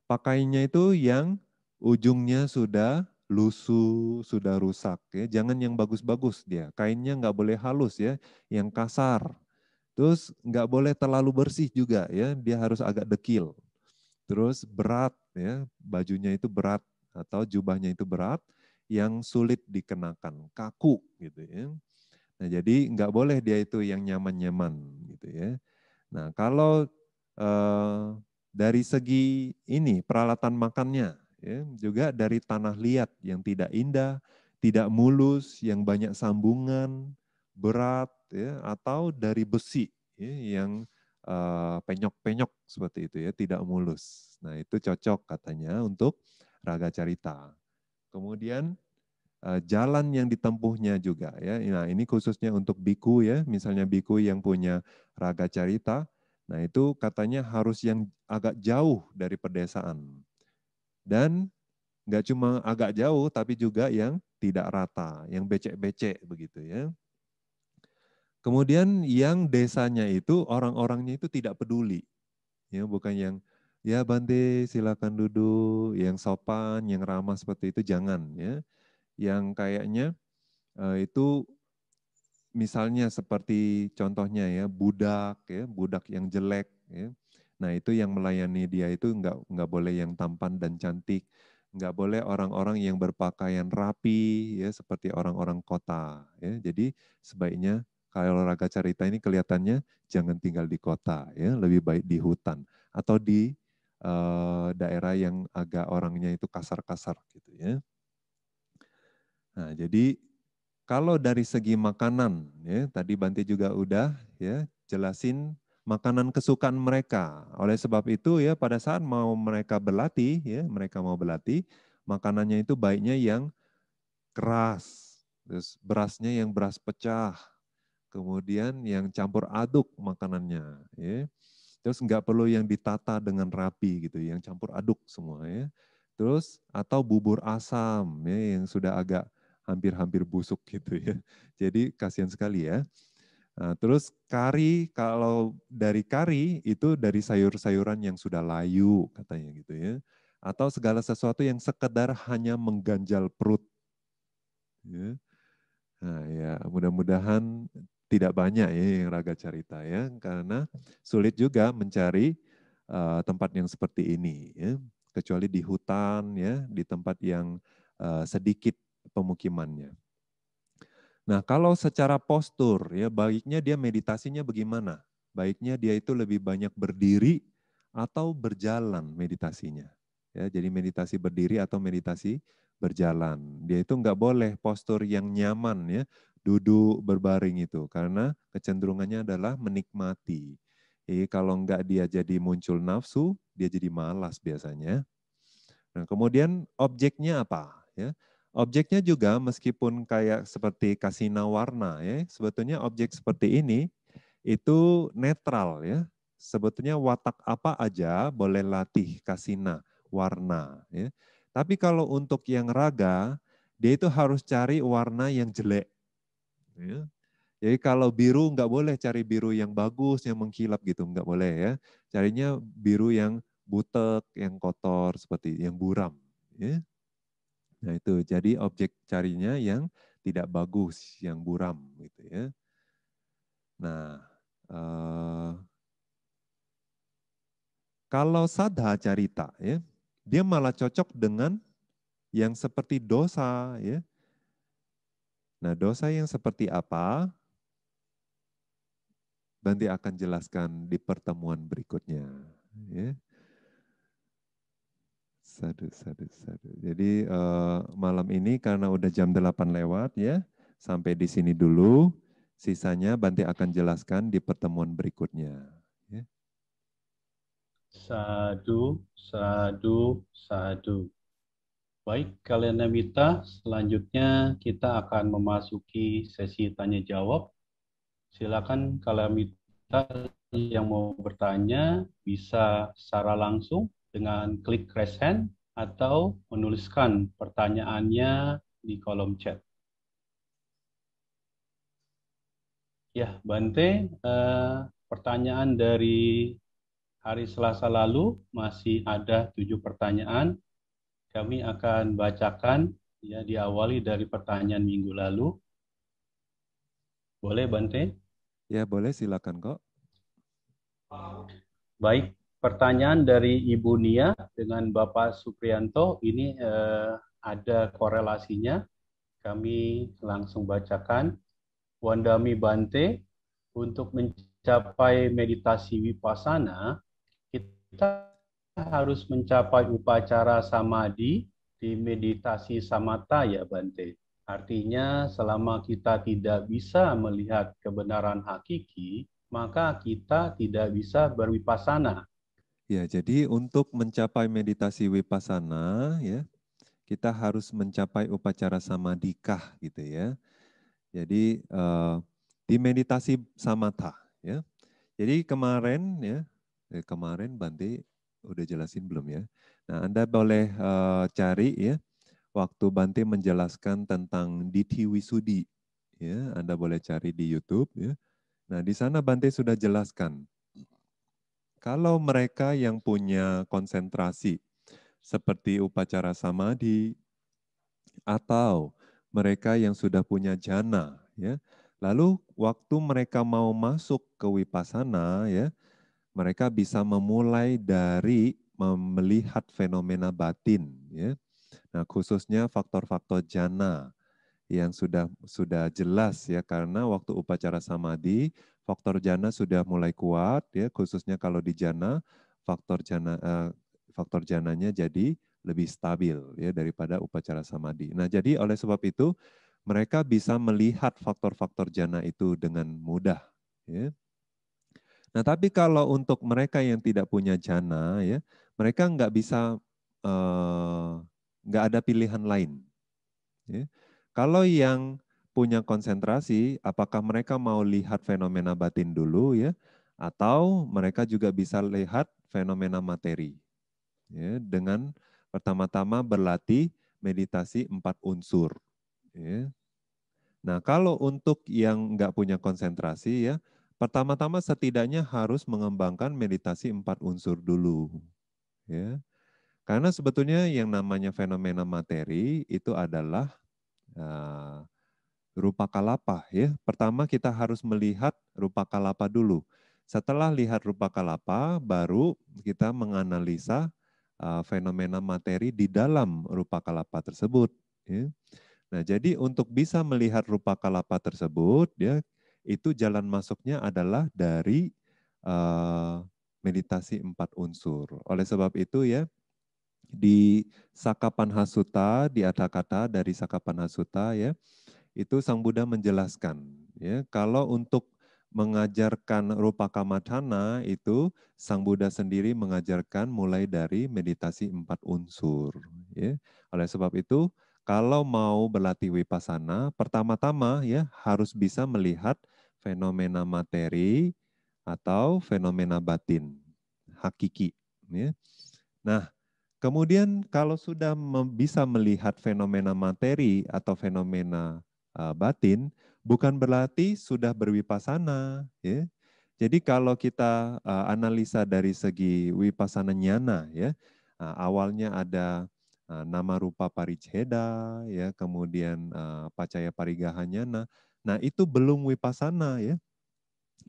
Speaker 1: pakaiannya itu yang ujungnya sudah lusuh, sudah rusak, ya, jangan yang bagus-bagus dia, kainnya nggak boleh halus ya, yang kasar. Terus nggak boleh terlalu bersih juga ya, dia harus agak dekil. Terus berat ya, bajunya itu berat atau jubahnya itu berat, yang sulit dikenakan, kaku gitu ya. Nah, jadi nggak boleh dia itu yang nyaman-nyaman gitu ya. Nah, kalau dari segi ini peralatan makannya, ya, juga dari tanah liat yang tidak indah, tidak mulus, yang banyak sambungan, berat, ya, atau dari besi ya, yang penyok-penyok seperti itu ya, tidak mulus. Nah, itu cocok katanya untuk raga carita. Kemudian jalan yang ditempuhnya juga ya. Nah, ini khususnya untuk biku ya, misalnya biku yang punya raga carita, nah itu katanya harus yang agak jauh dari pedesaan. Dan nggak cuma agak jauh tapi juga yang tidak rata, yang becek-becek begitu ya. Kemudian yang desanya itu orang-orangnya itu tidak peduli. Ya, bukan yang ya Bante silakan duduk, yang sopan, yang ramah seperti itu jangan ya. Yang kayaknya itu misalnya seperti contohnya ya budak yang jelek ya. Nah itu yang melayani dia itu nggak boleh yang tampan dan cantik, nggak boleh orang-orang yang berpakaian rapi ya seperti orang-orang kota ya. Jadi sebaiknya kalau raga carita ini kelihatannya jangan tinggal di kota ya, lebih baik di hutan atau di daerah yang agak orangnya itu kasar-kasar gitu ya. Nah, jadi kalau dari segi makanan, ya, tadi Bante juga udah ya jelasin makanan kesukaan mereka. Oleh sebab itu ya pada saat mau mereka berlatih, ya mereka mau berlatih, makanannya itu baiknya yang keras, terus berasnya yang beras pecah, kemudian yang campur aduk makanannya, ya. Terus nggak perlu yang ditata dengan rapi gitu, yang campur aduk semua, ya. Terus atau bubur asam, ya, yang sudah agak hampir-hampir busuk gitu ya. Jadi kasihan sekali ya. Nah, terus kari, kalau dari kari itu dari sayur-sayuran yang sudah layu katanya gitu ya. Atau segala sesuatu yang sekedar hanya mengganjal perut. Ya. Nah, ya mudah-mudahan tidak banyak ya yang Raga Carita ya, karena sulit juga mencari tempat yang seperti ini ya, kecuali di hutan ya, di tempat yang sedikit pemukimannya. Nah, kalau secara postur ya baiknya dia meditasinya bagaimana? Baiknya dia itu lebih banyak berdiri atau berjalan meditasinya. Ya, jadi meditasi berdiri atau meditasi berjalan. Dia itu nggak boleh postur yang nyaman ya, duduk berbaring itu karena kecenderungannya adalah menikmati. Jadi kalau nggak dia jadi muncul nafsu, dia jadi malas biasanya. Nah, kemudian objeknya apa? Ya, objeknya juga meskipun kayak seperti kasina warna, ya, sebetulnya objek seperti ini itu netral ya. Sebetulnya watak apa aja boleh latih kasina warna. Ya. Tapi kalau untuk yang raga, dia itu harus cari warna yang jelek. Ya. Jadi kalau biru nggak boleh cari biru yang bagus, yang mengkilap gitu, nggak boleh ya. Carinya biru yang butek, yang kotor, seperti yang buram. Ya. Nah itu, jadi objek carinya yang tidak bagus, yang buram gitu ya. Nah, kalau sadha carita ya, dia malah cocok dengan yang seperti dosa ya. Nah, dosa yang seperti apa? Nanti akan jelaskan di pertemuan berikutnya. Ya. Sadu, sadu, sadu. Jadi malam ini karena udah jam 8 lewat ya, sampai di sini dulu. Sisanya Bante akan jelaskan di pertemuan berikutnya. Ya.
Speaker 2: Sadu, sadu, sadu. Baik, kalian Mita, selanjutnya kita akan memasuki sesi tanya jawab. Silakan kalian Mita yang mau bertanya bisa secara langsung dengan klik raise hand atau menuliskan pertanyaannya di kolom chat. Ya, Bante, pertanyaan dari hari Selasa lalu masih ada 7 pertanyaan. Kami akan bacakan ya diawali dari pertanyaan minggu lalu. Boleh Bante?
Speaker 1: Ya boleh, silakan kok.
Speaker 2: Baik, pertanyaan dari Ibu Nia dengan Bapak Supriyanto ini ada korelasinya. Kami langsung bacakan. Wandami Bante, untuk mencapai meditasi vipassana, kita harus mencapai upacara samadhi di meditasi samatha ya Bante. Artinya selama kita tidak bisa melihat kebenaran hakiki, maka kita tidak bisa berwipasana.
Speaker 1: Ya, jadi untuk mencapai meditasi vipassana ya, kita harus mencapai upacara samadhikah gitu ya. Jadi di meditasi samatha ya. Jadi kemarin ya, kemarin Bante udah jelasin belum ya? Nah, Anda boleh cari ya waktu Bante menjelaskan tentang Ditthi Wisudi ya, Anda boleh cari di YouTube ya. Nah, di sana Bante sudah jelaskan kalau mereka yang punya konsentrasi seperti upacara samadhi atau mereka yang sudah punya jana ya. Lalu waktu mereka mau masuk ke vipassana ya, mereka bisa memulai dari melihat fenomena batin ya. Nah, khususnya faktor-faktor jana yang sudah jelas ya, karena waktu upacara samadhi faktor jana sudah mulai kuat ya, khususnya kalau di jana faktor jananya jadi lebih stabil ya daripada upacara samadhi. Nah, jadi oleh sebab itu mereka bisa melihat faktor-faktor jana itu dengan mudah ya. Nah, tapi kalau untuk mereka yang tidak punya jana, ya, mereka nggak bisa, nggak ada pilihan lain. Ya. Kalau yang punya konsentrasi, apakah mereka mau lihat fenomena batin dulu ya, atau mereka juga bisa lihat fenomena materi. Ya, dengan pertama-tama berlatih meditasi 4 unsur. Ya. Nah, kalau untuk yang nggak punya konsentrasi ya, pertama-tama setidaknya harus mengembangkan meditasi 4 unsur dulu. Ya. Karena sebetulnya yang namanya fenomena materi itu adalah rupa kalapa ya. Pertama kita harus melihat rupa kalapa dulu. Setelah lihat rupa kalapa, baru kita menganalisa fenomena materi di dalam rupa kalapa tersebut. Ya. Nah, jadi untuk bisa melihat rupa kalapa tersebut, ya itu jalan masuknya adalah dari meditasi 4 unsur. Oleh sebab itu ya, di Sakapanhasutta, di ada kata dari Sakapanhasutta ya, itu Sang Buddha menjelaskan ya kalau untuk mengajarkan rupa kamatana itu Sang Buddha sendiri mengajarkan mulai dari meditasi 4 unsur ya. Oleh sebab itu kalau mau berlatih wipasana pertama-tama ya harus bisa melihat fenomena materi atau fenomena batin hakiki ya. Nah, kemudian kalau sudah bisa melihat fenomena materi atau fenomena batin, bukan berarti sudah berwipasana. Ya. Jadi kalau kita analisa dari segi wipasana nyana, ya, awalnya ada nama rupa pariccheda, ya, kemudian pacaya parigaha nyana. Nah itu belum wipasana, ya.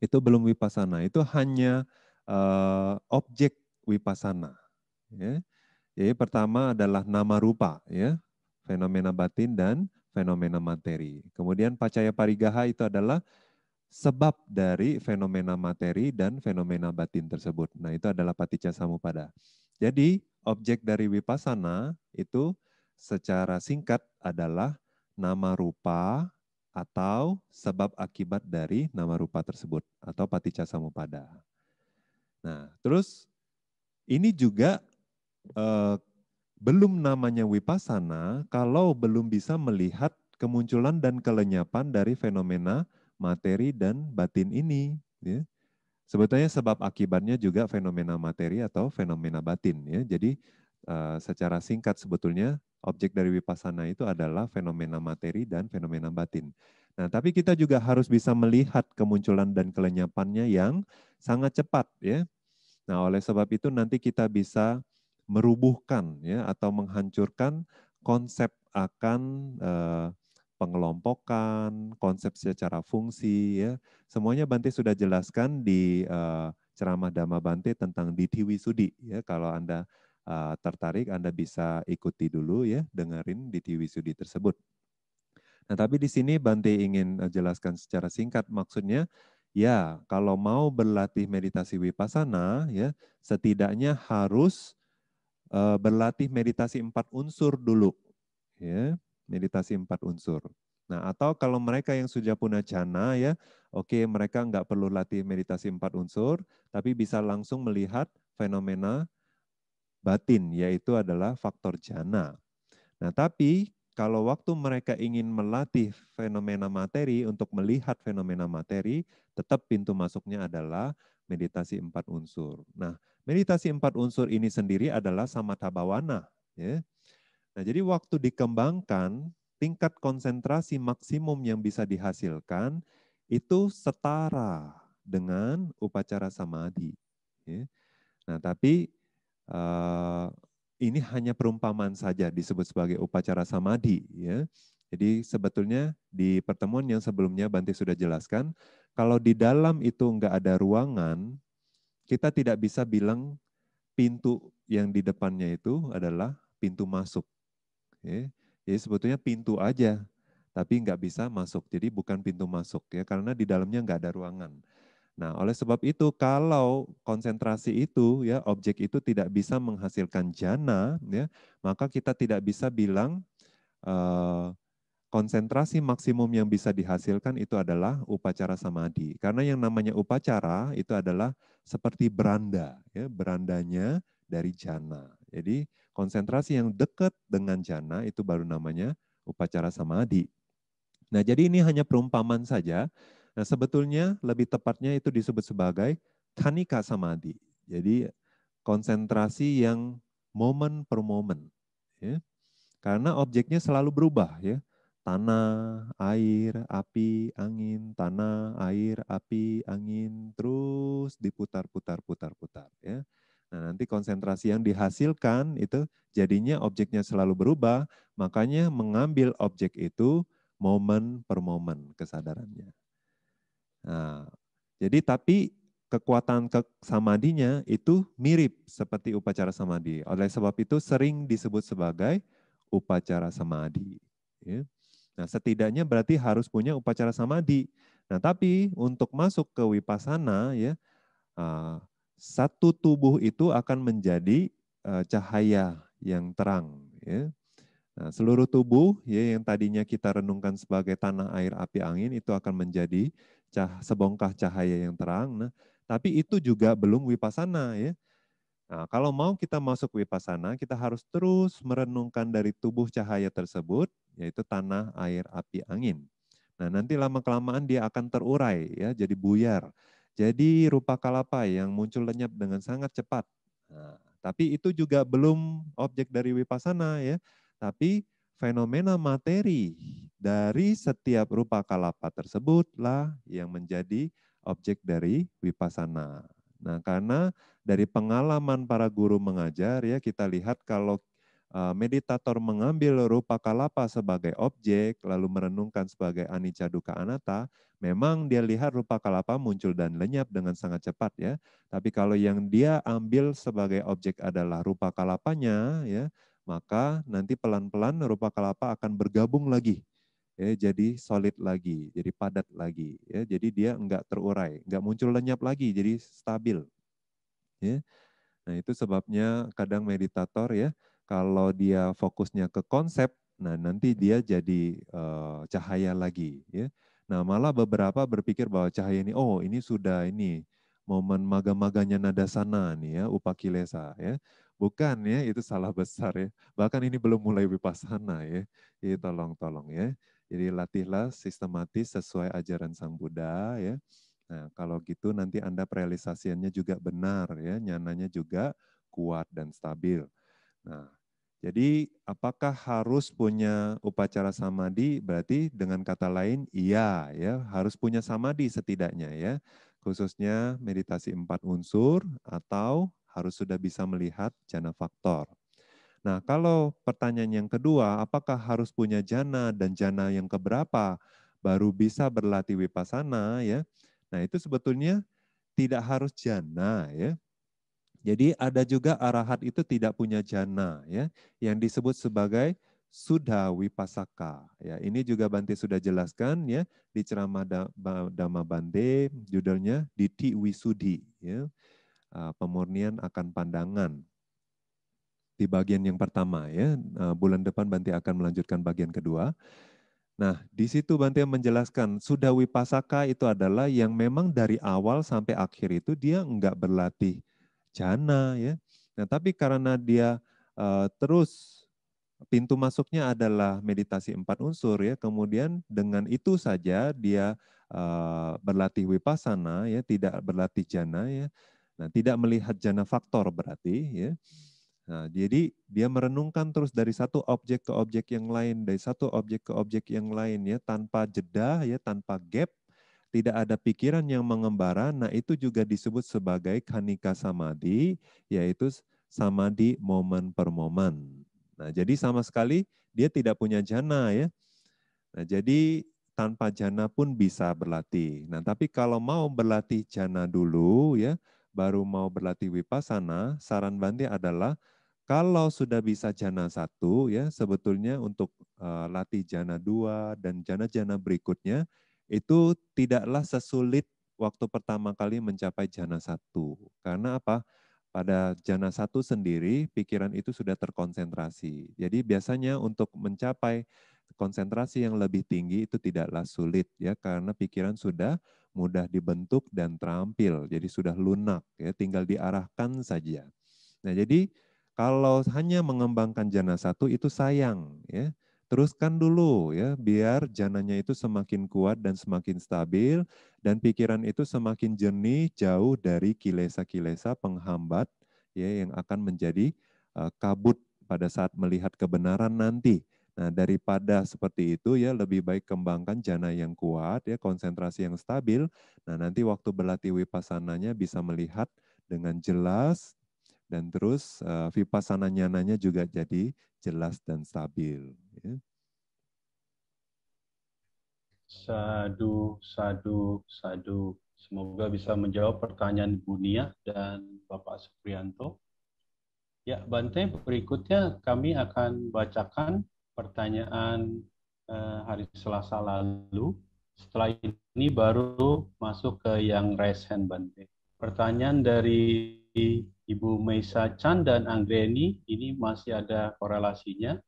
Speaker 1: Itu belum wipasana. Itu hanya objek wipasana. Ya. Jadi pertama adalah nama rupa, ya, fenomena batin dan fenomena materi. Kemudian pacaya parigaha itu adalah sebab dari fenomena materi dan fenomena batin tersebut. Nah itu adalah paticca samuppada. Jadi objek dari wipasana itu secara singkat adalah nama rupa atau sebab akibat dari nama rupa tersebut atau paticca samuppada. Nah terus ini juga belum namanya wipasana kalau belum bisa melihat kemunculan dan kelenyapan dari fenomena materi dan batin ini. Ya. Sebetulnya sebab akibatnya juga fenomena materi atau fenomena batin. Ya. Jadi secara singkat sebetulnya objek dari wipasana itu adalah fenomena materi dan fenomena batin. Nah, tapi kita juga harus bisa melihat kemunculan dan kelenyapannya yang sangat cepat. Ya. Nah, oleh sebab itu nanti kita bisa merubuhkan ya atau menghancurkan konsep akan pengelompokan, konsep secara fungsi ya. Semuanya Bante sudah jelaskan di ceramah Dhamma Bante tentang Ditthi Wisudi ya. Kalau Anda tertarik Anda bisa ikuti dulu ya, dengerin Ditthi Wisudi tersebut. Nah, tapi di sini Bante ingin jelaskan secara singkat maksudnya ya, kalau mau berlatih meditasi wipasana ya, setidaknya harus berlatih meditasi 4 unsur dulu. Ya, meditasi 4 unsur. Nah, atau kalau mereka yang sudah punya jana ya, oke mereka nggak perlu latih meditasi 4 unsur, tapi bisa langsung melihat fenomena batin, yaitu adalah faktor jana. Nah, tapi kalau waktu mereka ingin melatih fenomena materi untuk melihat fenomena materi, tetap pintu masuknya adalah meditasi 4 unsur. Nah, meditasi 4 unsur ini sendiri adalah samatha bhawana. Ya. Nah, jadi waktu dikembangkan, tingkat konsentrasi maksimum yang bisa dihasilkan itu setara dengan upacara samadhi. Ya. Nah, tapi ini hanya perumpamaan saja disebut sebagai upacara samadhi. Ya. Jadi sebetulnya di pertemuan yang sebelumnya Bante sudah jelaskan, kalau di dalam itu enggak ada ruangan, kita tidak bisa bilang pintu yang di depannya itu adalah pintu masuk. Ya. Jadi sebetulnya pintu aja, tapi enggak bisa masuk. Jadi bukan pintu masuk ya, karena di dalamnya enggak ada ruangan. Nah, oleh sebab itu kalau konsentrasi itu ya objek itu tidak bisa menghasilkan jana ya, maka kita tidak bisa bilang konsentrasi maksimum yang bisa dihasilkan itu adalah upacara samadhi. Karena yang namanya upacara itu adalah seperti beranda ya, berandanya dari jana. Jadi konsentrasi yang dekat dengan jana itu baru namanya upacara samadhi. Nah, jadi ini hanya perumpamaan saja. Nah, sebetulnya lebih tepatnya itu disebut sebagai khanika samadhi. Jadi konsentrasi yang momen per momen. Ya. Karena objeknya selalu berubah, ya. Tanah, air, api, angin, tanah, air, api, angin, terus diputar-putar-putar-putar, ya. Nah, nanti konsentrasi yang dihasilkan itu jadinya objeknya selalu berubah, makanya mengambil objek itu momen per momen kesadarannya. Nah, jadi tapi kekuatan samadinya itu mirip seperti upacara samadi. Oleh sebab itu sering disebut sebagai upacara samadi. Ya. Nah, setidaknya berarti harus punya upacara samadi. Nah, tapi untuk masuk ke wipasana, ya, satu tubuh itu akan menjadi cahaya yang terang. Ya. Nah, seluruh tubuh, ya, yang tadinya kita renungkan sebagai tanah, air, api, angin itu akan menjadi sebongkah cahaya yang terang. Nah, tapi itu juga belum wipasana, ya. Nah, kalau mau kita masuk wipasana, kita harus terus merenungkan dari tubuh cahaya tersebut, yaitu tanah, air, api, angin. Nah, nanti lama-kelamaan dia akan terurai, ya, jadi buyar. Jadi rupa kalapa yang muncul lenyap dengan sangat cepat. Nah, tapi itu juga belum objek dari wipasana, ya. Tapi fenomena materi dari setiap rupa kalapa tersebutlah yang menjadi objek dari wipasana. Nah, karena dari pengalaman para guru mengajar, ya, kita lihat kalau meditator mengambil rupa kalapa sebagai objek lalu merenungkan sebagai anicca dukkha anatta, memang dia lihat rupa kalapa muncul dan lenyap dengan sangat cepat, ya. Tapi kalau yang dia ambil sebagai objek adalah rupa kalapanya, ya, maka nanti pelan-pelan rupa kalapa akan bergabung lagi, ya, jadi solid lagi, jadi padat lagi, ya. Jadi dia enggak terurai, enggak muncul lenyap lagi, jadi stabil. Ya. Nah, itu sebabnya kadang meditator, ya, kalau dia fokusnya ke konsep, nah nanti dia jadi cahaya lagi, ya. Nah, malah beberapa berpikir bahwa cahaya ini, oh ini sudah ini momen maga-maganya nadasana nih, ya, upakilesa, ya. Bukan, ya, itu salah besar, ya. Bahkan ini belum mulai vipassana, ya. Jadi tolong-tolong, ya. Jadi latihlah sistematis sesuai ajaran Sang Buddha, ya. Nah, kalau gitu nanti Anda realisasiannya juga benar, ya, nyananya juga kuat dan stabil. Nah, jadi apakah harus punya upacara samadhi? Berarti dengan kata lain, iya, ya, harus punya samadhi setidaknya, ya. Khususnya meditasi 4 unsur atau harus sudah bisa melihat jana faktor. Nah, kalau pertanyaan yang kedua, apakah harus punya jana dan jana yang keberapa baru bisa berlatih wipasana, ya? Nah, itu sebetulnya tidak harus jana, ya. Jadi ada juga arahat itu tidak punya jana, ya, yang disebut sebagai Suddha Wipasaka. Ya, ini juga Bante sudah jelaskan, ya, di ceramah Dhamma Bante, judulnya Diti Wisudi, ya, pemurnian akan pandangan. Di bagian yang pertama, ya, bulan depan Bante akan melanjutkan bagian kedua. Nah, di situ Bante menjelaskan Suddha Wipasaka itu adalah yang memang dari awal sampai akhir itu dia enggak berlatih jana, ya. Nah, tapi karena dia terus pintu masuknya adalah meditasi 4 unsur, ya. Kemudian dengan itu saja dia berlatih wipasana, ya, tidak berlatih jana, ya. Nah, tidak melihat jana faktor berarti, ya. Nah, jadi dia merenungkan terus dari satu objek ke objek yang lain, dari satu objek ke objek yang lain, ya, tanpa jeda, ya, tanpa gap, tidak ada pikiran yang mengembara. Nah, itu juga disebut sebagai khanika samadhi, yaitu samadhi momen per momen. Nah, jadi sama sekali dia tidak punya jana, ya. Nah, jadi tanpa jana pun bisa berlatih. Nah, tapi kalau mau berlatih jana dulu, ya, baru mau berlatih wipasana, saran Bante adalah kalau sudah bisa jana 1, ya, sebetulnya untuk latih jana 2 dan jana-jana berikutnya itu tidaklah sesulit waktu pertama kali mencapai jana 1. Karena apa? Pada jana 1 sendiri pikiran itu sudah terkonsentrasi. Jadi biasanya untuk mencapai konsentrasi yang lebih tinggi itu tidaklah sulit, ya, karena pikiran sudah mudah dibentuk dan terampil. Jadi sudah lunak, ya, tinggal diarahkan saja. Nah, jadi kalau hanya mengembangkan jana 1 itu sayang, ya. teruskan dulu ya, biar jananya itu semakin kuat dan semakin stabil, dan pikiran itu semakin jernih, jauh dari kilesa-kilesa penghambat ya yang akan menjadi kabut pada saat melihat kebenaran nanti. Nah, daripada seperti itu ya lebih baik kembangkan jana yang kuat ya, konsentrasi yang stabil. Nah, nanti waktu berlatih wipassananya bisa melihat dengan jelas, dan terus vipassana nyananya juga jadi jelas dan stabil ya.
Speaker 2: Sadu, sadu, sadu. Semoga bisa menjawab pertanyaan Bu Nia dan Bapak Supriyanto. Ya, Bante, berikutnya kami akan bacakan pertanyaan hari Selasa lalu. Setelah ini baru masuk ke yang raise hand, Bante. Pertanyaan dari Ibu Meisa Chan dan Anggreni, ini masih ada korelasinya.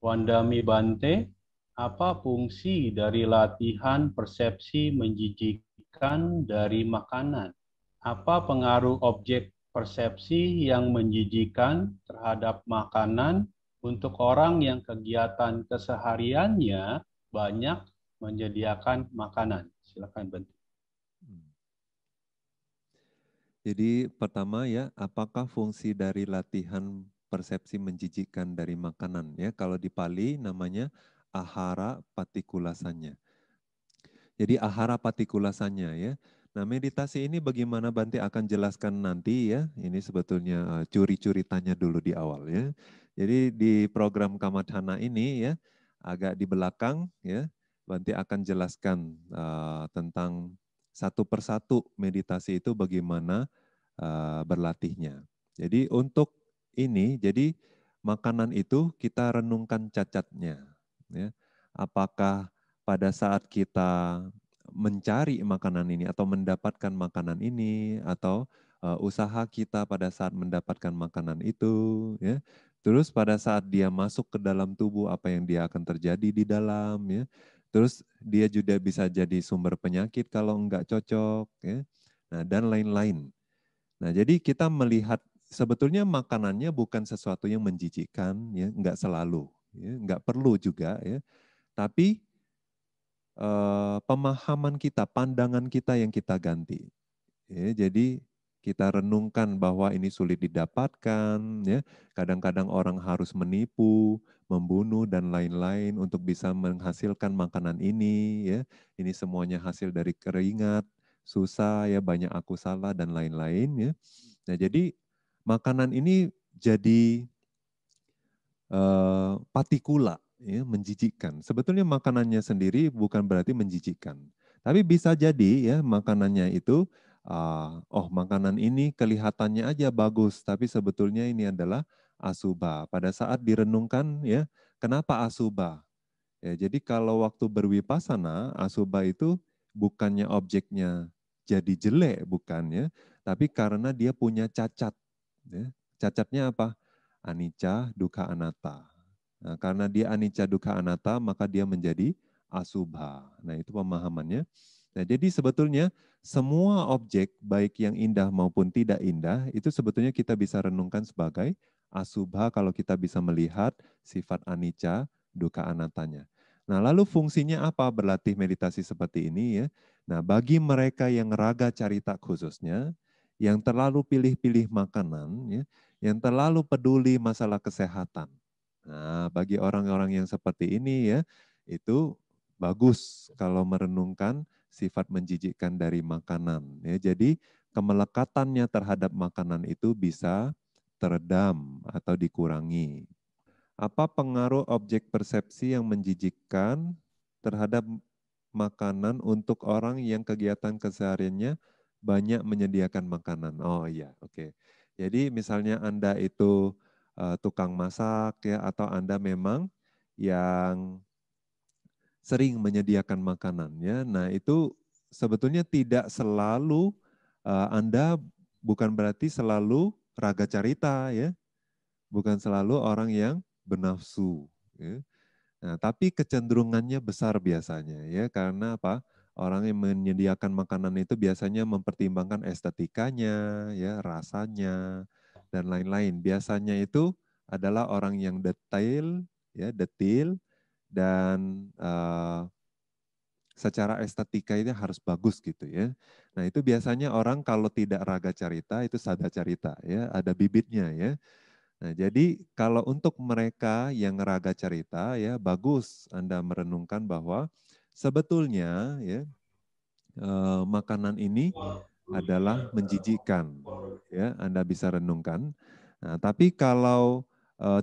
Speaker 2: Wandami Bante, apa fungsi dari latihan persepsi menjijikkan dari makanan? Apa pengaruh objek persepsi yang menjijikan terhadap makanan untuk orang yang kegiatan kesehariannya banyak menyediakan makanan? Silakan, Bante.
Speaker 1: Jadi pertama ya, apakah fungsi dari latihan persepsi menjijikkan dari makanan ya? Kalau di Pali namanya ahara patikulasanya. Jadi ahara patikulasanya ya. Nah, meditasi ini bagaimana Bante akan jelaskan nanti ya. Ini sebetulnya curi-curi tanya dulu di awal ya. Jadi di program Kamadhana ini ya, agak di belakang ya, Bante akan jelaskan tentang satu persatu meditasi itu bagaimana berlatihnya. Jadi untuk ini, jadi makanan itu kita renungkan cacatnya. Ya. Apakah pada saat kita mencari makanan ini atau mendapatkan makanan ini, atau usaha kita pada saat mendapatkan makanan itu, ya. Terus pada saat dia masuk ke dalam tubuh, apa yang dia akan terjadi di dalam, ya. Terus dia juga bisa jadi sumber penyakit kalau enggak cocok, ya. Nah, dan lain-lain. Nah, jadi kita melihat sebetulnya makanannya bukan sesuatu yang menjijikkan, ya, enggak selalu, ya, enggak perlu juga, ya. Tapi pemahaman kita, pandangan kita yang kita ganti. Ya, jadi kita renungkan bahwa ini sulit didapatkan, ya. Kadang-kadang orang harus menipu, membunuh dan lain-lain untuk bisa menghasilkan makanan ini, ya. Ini semuanya hasil dari keringat, susah ya, banyak aku salah dan lain-lain, ya. Nah, jadi makanan ini jadi patikula, ya, menjijikkan. Sebetulnya makanannya sendiri bukan berarti menjijikkan. Tapi bisa jadi ya makanannya itu, oh makanan ini kelihatannya aja bagus, tapi sebetulnya ini adalah asubha. Pada saat direnungkan ya, kenapa asubha? Ya, jadi kalau waktu berwipasana, asubha itu bukannya objeknya jadi jelek, bukan ya, tapi karena dia punya cacat. Ya. Cacatnya apa? Anicca, dukkha, anatta. Nah, karena dia anicca, dukkha, anatta, maka dia menjadi asubha. Nah, itu pemahamannya. Nah, jadi sebetulnya semua objek, baik yang indah maupun tidak indah, itu sebetulnya kita bisa renungkan sebagai asubha kalau kita bisa melihat sifat anicca, dukkha, anattanya. Nah, lalu fungsinya apa berlatih meditasi seperti ini ya? Nah, bagi mereka yang raga carita khususnya, yang terlalu pilih-pilih makanan, ya, yang terlalu peduli masalah kesehatan. Nah, bagi orang-orang yang seperti ini ya, itu bagus kalau merenungkan sifat menjijikkan dari makanan. Ya, jadi kemelekatannya terhadap makanan itu bisa teredam atau dikurangi. Apa pengaruh objek persepsi yang menjijikkan terhadap makanan untuk orang yang kegiatan kesehariannya banyak menyediakan makanan? Oh iya, oke. Jadi misalnya Anda itu tukang masak ya, atau Anda memang yang sering menyediakan makanan ya. Nah, itu sebetulnya tidak selalu Anda bukan berarti selalu raga carita ya, bukan selalu orang yang bernafsu. Ya. Nah, tapi kecenderungannya besar biasanya ya, karena apa? Orang yang menyediakan makanan itu biasanya mempertimbangkan estetikanya, ya, rasanya, dan lain-lain. Biasanya itu adalah orang yang detail, ya, detil, dan secara estetika itu harus bagus gitu ya. Nah itu biasanya orang kalau tidak raga carita itu sada carita ya, ada bibitnya ya. Nah jadi kalau untuk mereka yang raga carita ya bagus Anda merenungkan bahwa sebetulnya ya makanan ini adalah menjijikkan ya, Anda bisa renungkan. Nah, tapi kalau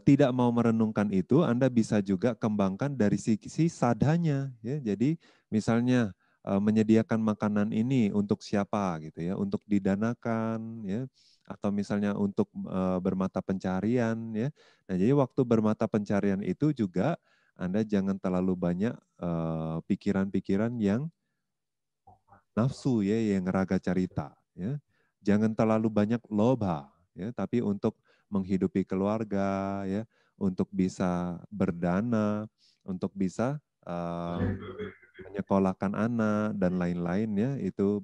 Speaker 1: tidak mau merenungkan itu, Anda bisa juga kembangkan dari sisi sadhanya ya. Jadi misalnya menyediakan makanan ini untuk siapa gitu ya, untuk didanakan ya, atau misalnya untuk bermata pencarian ya. Nah, jadi waktu bermata pencarian itu juga Anda jangan terlalu banyak pikiran-pikiran yang nafsu ya, yang raga carita ya. Jangan terlalu banyak loba ya, tapi untuk menghidupi keluarga ya, untuk bisa berdana, untuk bisa menyekolahkan anak dan lain-lain ya, itu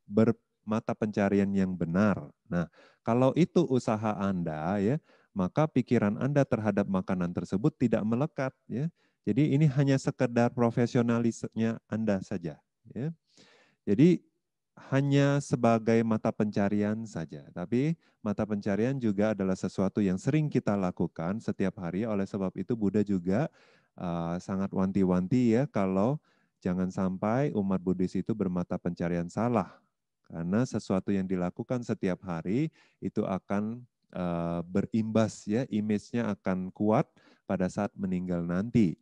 Speaker 1: bermata pencarian yang benar. Nah, kalau itu usaha Anda ya, maka pikiran Anda terhadap makanan tersebut tidak melekat ya. Jadi ini hanya sekedar profesionalisnya Anda saja ya. Jadi hanya sebagai mata pencarian saja, tapi mata pencarian juga adalah sesuatu yang sering kita lakukan setiap hari. Oleh sebab itu Buddha juga sangat wanti-wanti ya kalau jangan sampai umat Buddhis itu bermata pencarian salah. Karena sesuatu yang dilakukan setiap hari itu akan berimbas ya, image-nya akan kuat pada saat meninggal nanti.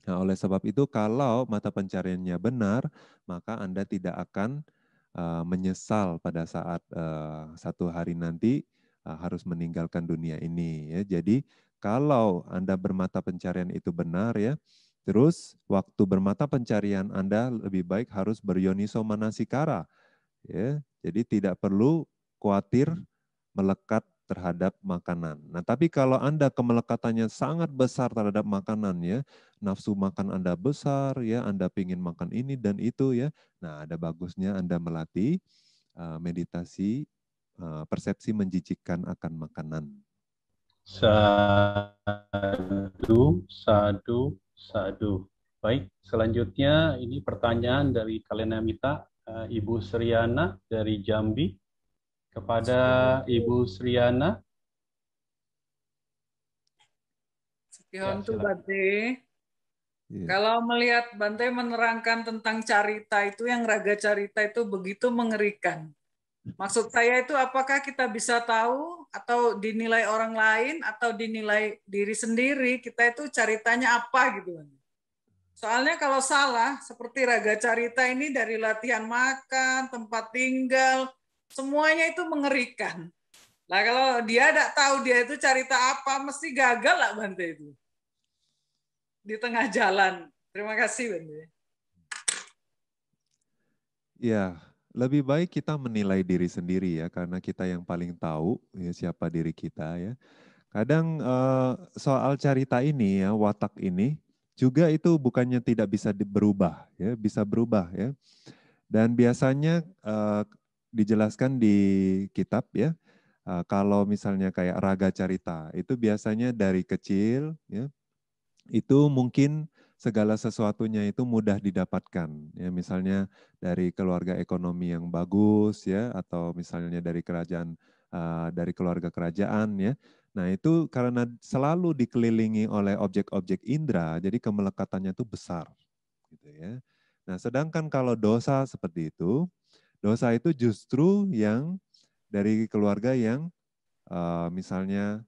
Speaker 1: Nah, oleh sebab itu kalau mata pencariannya benar, maka Anda tidak akan menyesal pada saat satu hari nanti harus meninggalkan dunia ini ya. Jadi kalau Anda bermata pencarian itu benar ya, terus waktu bermata pencarian Anda lebih baik harus beryoniso manasikara ya. Jadi tidak perlu khawatir melekat terhadap makanan. Nah, tapi kalau Anda kemelekatannya sangat besar terhadap makanan ya, nafsu makan Anda besar ya, Anda ingin makan ini dan itu ya. Nah, ada bagusnya Anda melatih meditasi persepsi menjijikkan akan makanan.
Speaker 2: Sadu, sadu, sadu. Baik, selanjutnya ini pertanyaan dari Kalenamita, Ibu Sriana dari Jambi. Kepada Ibu Sriana.
Speaker 3: Sekihontu Bante.
Speaker 1: Yeah.
Speaker 3: Kalau melihat Bante menerangkan tentang carita itu, yang raga carita itu begitu mengerikan. Maksud saya itu apakah kita bisa tahu atau dinilai orang lain atau dinilai diri sendiri, kita itu caritanya apa gitu. Soalnya kalau salah, seperti raga carita ini dari latihan makan, tempat tinggal, semuanya itu mengerikan. Nah kalau dia tidak tahu dia itu carita apa, mesti gagal lah Bante itu. Di tengah jalan. Terima kasih Bante.
Speaker 1: Ya, lebih baik kita menilai diri sendiri ya, karena kita yang paling tahu ya siapa diri kita ya. Kadang soal carita ini ya, watak ini juga itu bukannya tidak bisa berubah ya, bisa berubah ya. Dan biasanya dijelaskan di kitab ya, kalau misalnya kayak raga carita itu biasanya dari kecil ya, itu mungkin segala sesuatunya itu mudah didapatkan ya, misalnya dari keluarga ekonomi yang bagus ya, atau misalnya dari kerajaan dari keluarga kerajaan ya. Nah itu karena selalu dikelilingi oleh objek-objek indera, jadi kemelekatannya itu besar gitu ya. Nah sedangkan kalau dosa seperti itu, dosa itu justru yang dari keluarga yang misalnya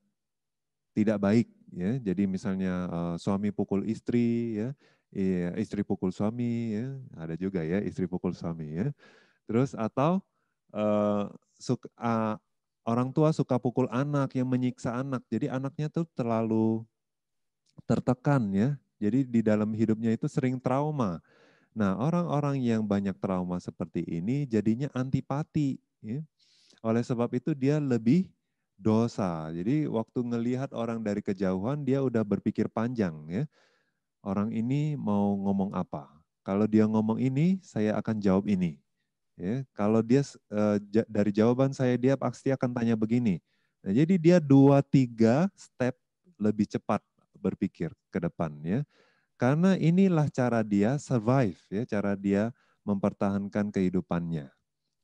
Speaker 1: tidak baik ya. Jadi misalnya suami pukul istri ya, istri pukul suami ya, ada juga ya istri pukul suami ya. Terus atau orang tua suka pukul anak, yang menyiksa anak. Jadi anaknya tuh terlalu tertekan ya. Jadi di dalam hidupnya itu sering trauma. Nah, orang-orang yang banyak trauma seperti ini jadinya antipati ya. Oleh sebab itu dia lebih dosa. Jadi waktu ngelihat orang dari kejauhan dia udah berpikir panjang ya. Orang ini mau ngomong apa? Kalau dia ngomong ini, saya akan jawab ini. Ya, kalau dia dari jawaban saya dia pasti akan tanya begini. Nah, jadi dia 2-3 step lebih cepat berpikir ke depan ya. Karena inilah cara dia survive ya, cara dia mempertahankan kehidupannya.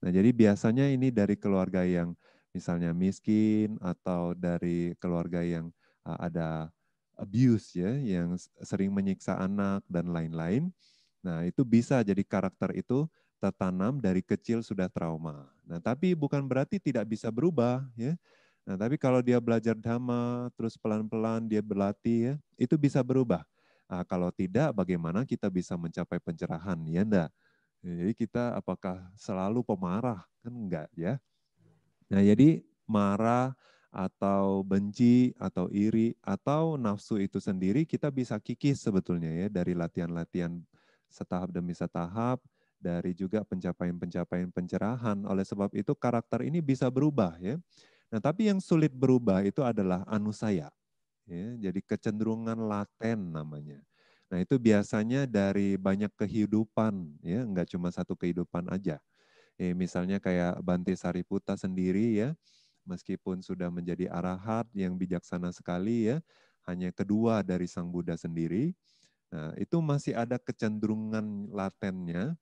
Speaker 1: Nah, jadi biasanya ini dari keluarga yang misalnya miskin atau dari keluarga yang ada abuse ya, yang sering menyiksa anak dan lain-lain. Nah, itu bisa jadi karakter itu tertanam dari kecil sudah trauma. Nah, tapi bukan berarti tidak bisa berubah ya. Nah, tapi kalau dia belajar dhamma, terus pelan-pelan dia berlatih ya, itu bisa berubah. Nah, kalau tidak, bagaimana kita bisa mencapai pencerahan? Ya enggak. Jadi kita apakah selalu pemarah? Kan enggak ya. Nah, jadi marah atau benci atau iri atau nafsu itu sendiri kita bisa kikis sebetulnya ya dari latihan-latihan setahap demi setahap, dari juga pencapaian-pencapaian pencerahan. Oleh sebab itu karakter ini bisa berubah ya. Nah, tapi yang sulit berubah itu adalah anusaya. Ya, jadi kecenderungan laten namanya. Nah, itu biasanya dari banyak kehidupan ya, enggak cuma satu kehidupan aja. Misalnya kayak Bante Sariputta sendiri ya, meskipun sudah menjadi arahat yang bijaksana sekali ya, hanya kedua dari Sang Buddha sendiri. Nah, itu masih ada kecenderungan latennya.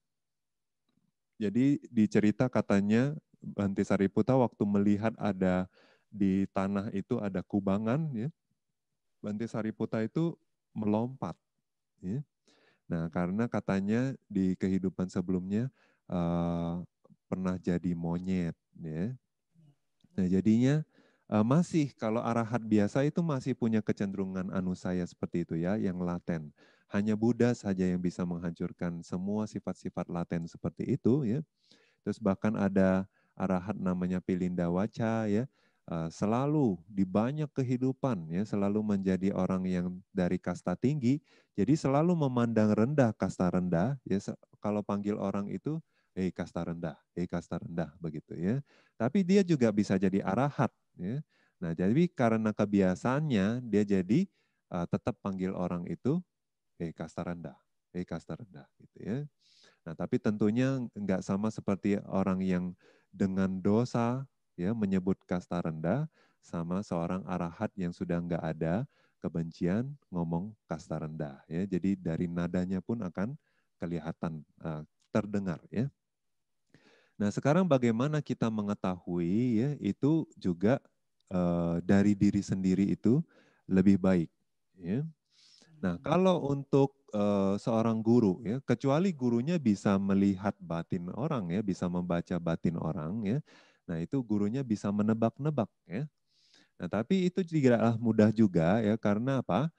Speaker 1: Jadi di cerita katanya Bante Sariputta waktu melihat ada di tanah itu ada kubangan ya, Bante Sariputta itu melompat. Ya. Nah, karena katanya di kehidupan sebelumnya pernah jadi monyet. Ya. Nah, jadinya masih kalau arahat biasa itu masih punya kecenderungan anusaya seperti itu ya, yang laten. Hanya Buddha saja yang bisa menghancurkan semua sifat-sifat laten seperti itu ya. Terus bahkan ada arahat namanya Pilindawaca ya, selalu di banyak kehidupan ya, selalu menjadi orang yang dari kasta tinggi, jadi selalu memandang rendah kasta rendah ya, kalau panggil orang itu kasta rendah, kasta rendah begitu ya. Tapi dia juga bisa jadi arahat ya. Nah, jadi karena kebiasaannya dia jadi tetap panggil orang itu kasta rendah, kasta rendah gitu ya. Nah, tapi tentunya enggak sama seperti orang yang dengan dosa ya menyebut kasta rendah sama seorang arahat yang sudah enggak ada kebencian ngomong kasta rendah ya. Jadi dari nadanya pun akan kelihatan terdengar ya. Nah, sekarang bagaimana kita mengetahui ya itu juga dari diri sendiri itu lebih baik ya. Nah, kalau untuk seorang guru ya, kecuali gurunya bisa melihat batin orang ya, bisa membaca batin orang ya. Nah, itu gurunya bisa menebak-nebak ya. Nah, tapi itu tidaklah mudah juga ya, karena apa?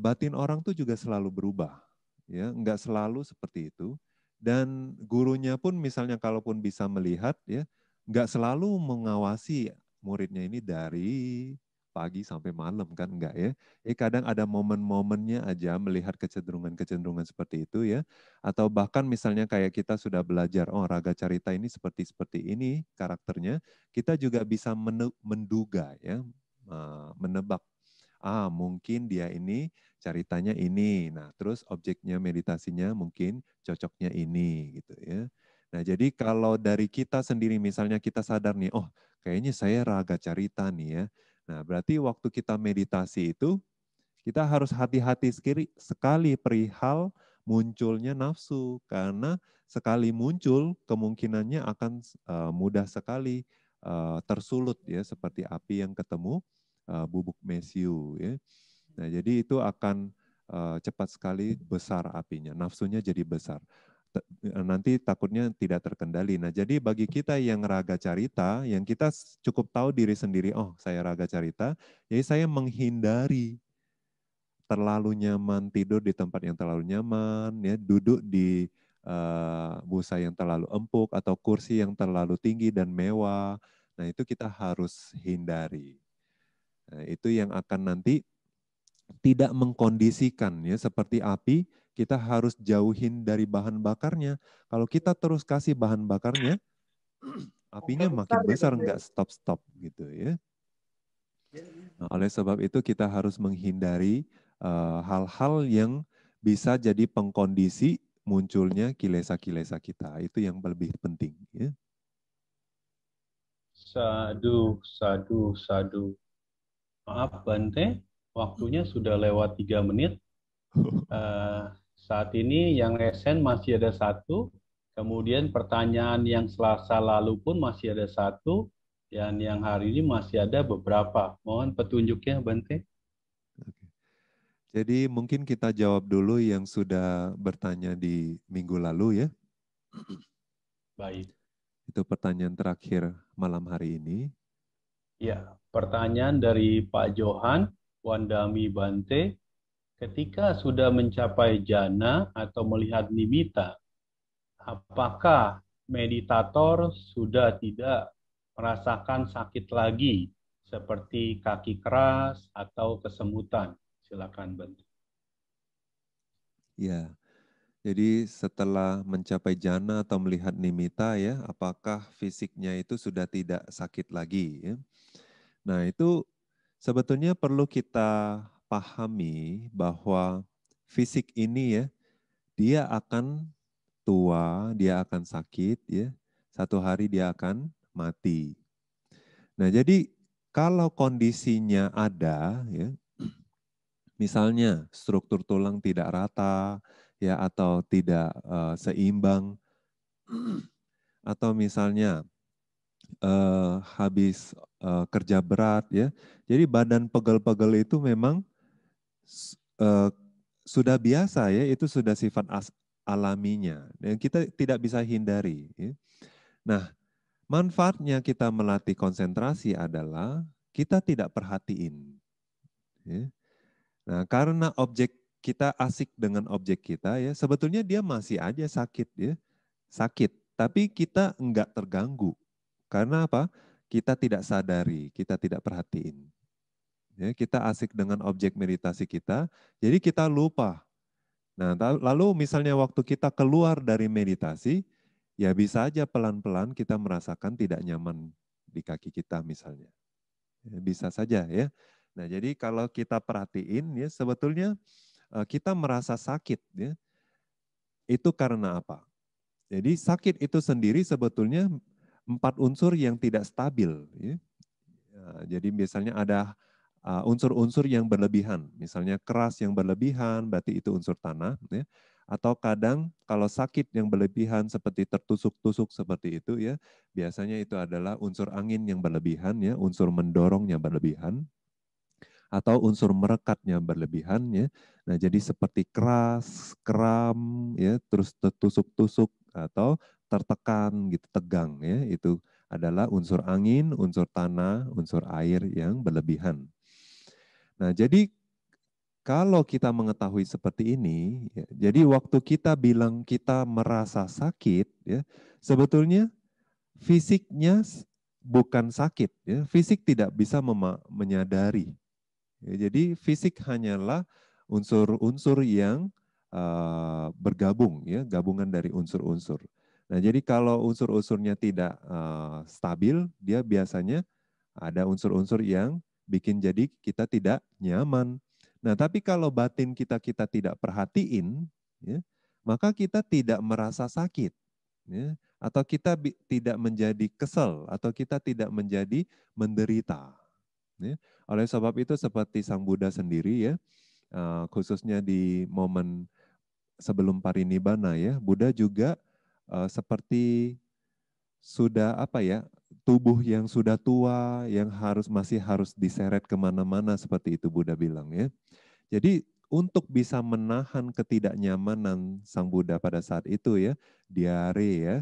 Speaker 1: Batin orang tuh juga selalu berubah ya, enggak selalu seperti itu. Dan gurunya pun misalnya kalaupun bisa melihat ya, enggak selalu mengawasi muridnya ini dari pagi sampai malam kan enggak ya. Kadang ada momen-momennya aja melihat kecenderungan-kecenderungan seperti itu ya. Atau bahkan misalnya kayak kita sudah belajar, oh raga carita ini seperti ini karakternya, kita juga bisa menduga ya, menebak. Mungkin dia ini caritanya ini. Nah, terus objeknya meditasinya mungkin cocoknya ini gitu ya. Nah, jadi kalau dari kita sendiri misalnya kita sadar nih, oh kayaknya saya raga carita nih ya. Nah, berarti waktu kita meditasi itu, kita harus hati-hati sekali perihal munculnya nafsu. Karena sekali muncul, kemungkinannya akan mudah sekali tersulut ya, seperti api yang ketemu bubuk mesiu. Ya. Nah, jadi itu akan cepat sekali besar apinya, nafsunya jadi besar. Nanti takutnya tidak terkendali. Nah, jadi bagi kita yang raga carita, yang kita cukup tahu diri sendiri, oh saya raga carita, jadi saya menghindari terlalu nyaman tidur di tempat yang terlalu nyaman, ya duduk di busa yang terlalu empuk atau kursi yang terlalu tinggi dan mewah. Nah, itu kita harus hindari. Nah, itu yang akan nanti tidak mengkondisikan ya, seperti api, kita harus jauhin dari bahan bakarnya. Kalau kita terus kasih bahan bakarnya, apinya makin besar, enggak stop-stop gitu ya. Nah, oleh sebab itu kita harus menghindari hal-hal yang bisa jadi pengkondisi munculnya kilesa-kilesa kita. Itu yang lebih penting. Ya.
Speaker 2: Sadu, sadu, sadu. Maaf Bante, waktunya sudah lewat 3 menit. Saat ini yang resen masih ada 1, kemudian pertanyaan yang Selasa lalu pun masih ada 1, dan yang hari ini masih ada beberapa. Mohon petunjuknya, Bante.
Speaker 1: Jadi mungkin kita jawab dulu yang sudah bertanya di minggu lalu ya.
Speaker 2: Baik.
Speaker 1: Itu pertanyaan terakhir malam hari ini.
Speaker 2: Ya, pertanyaan dari Pak Johan Wandami Bante. Ketika sudah mencapai jana atau melihat nimitta, apakah meditator sudah tidak merasakan sakit lagi seperti kaki keras atau kesemutan? Silakan, Bante.
Speaker 1: Ya, jadi setelah mencapai jana atau melihat nimitta ya, apakah fisiknya itu sudah tidak sakit lagi ya? Nah itu sebetulnya perlu kita pahami bahwa fisik ini ya, dia akan tua, dia akan sakit ya, satu hari dia akan mati. Nah jadi kalau kondisinya ada ya, misalnya struktur tulang tidak rata ya atau tidak seimbang, atau misalnya habis kerja berat ya. Jadi badan pegel-pegel itu memang eh, sudah biasa ya, itu sudah sifat alaminya dan kita tidak bisa hindari. Ya. Nah, manfaatnya kita melatih konsentrasi adalah kita tidak perhatiin. Ya. Nah, karena objek kita asik dengan objek kita ya, sebetulnya dia masih aja sakit ya, sakit. Tapi kita enggak terganggu. Karena apa? Kita tidak sadari, kita tidak perhatiin. Ya, kita asik dengan objek meditasi kita, jadi kita lupa. Nah, lalu misalnya waktu kita keluar dari meditasi, ya bisa aja pelan-pelan kita merasakan tidak nyaman di kaki kita misalnya. Ya, bisa saja ya. Nah, jadi kalau kita perhatiin ya sebetulnya kita merasa sakit ya. Itu karena apa? Jadi sakit itu sendiri sebetulnya 4 unsur yang tidak stabil ya. Jadi misalnya ada unsur-unsur yang berlebihan, misalnya keras yang berlebihan, berarti itu unsur tanah. Ya. Atau kadang kalau sakit yang berlebihan seperti tertusuk-tusuk seperti itu ya, biasanya itu adalah unsur angin yang berlebihan ya, unsur mendorongnya berlebihan, atau unsur merekatnya berlebihan ya. Nah jadi seperti keras, kram ya, terus tertusuk-tusuk atau tertekan gitu, tegang ya, itu adalah unsur angin, unsur tanah, unsur air yang berlebihan. Nah, jadi kalau kita mengetahui seperti ini, ya, jadi waktu kita bilang kita merasa sakit, ya, sebetulnya fisiknya bukan sakit, ya, fisik tidak bisa menyadari. Ya, jadi fisik hanyalah unsur-unsur yang bergabung, ya, gabungan dari unsur-unsur. Nah, jadi kalau unsur-unsurnya tidak stabil, dia biasanya ada unsur-unsur yang bikin jadi kita tidak nyaman. Nah, tapi kalau batin kita tidak perhatiin, ya, maka kita tidak merasa sakit, ya, atau kita tidak menjadi kesel, atau kita tidak menjadi menderita. Ya. Oleh sebab itu seperti Sang Buddha sendiri ya, khususnya di momen sebelum parinibbana ya, Buddha juga seperti sudah apa ya, tubuh yang sudah tua, yang masih harus diseret kemana-mana seperti itu Buddha bilang ya. Jadi untuk bisa menahan ketidaknyamanan Sang Buddha pada saat itu ya, diare ya,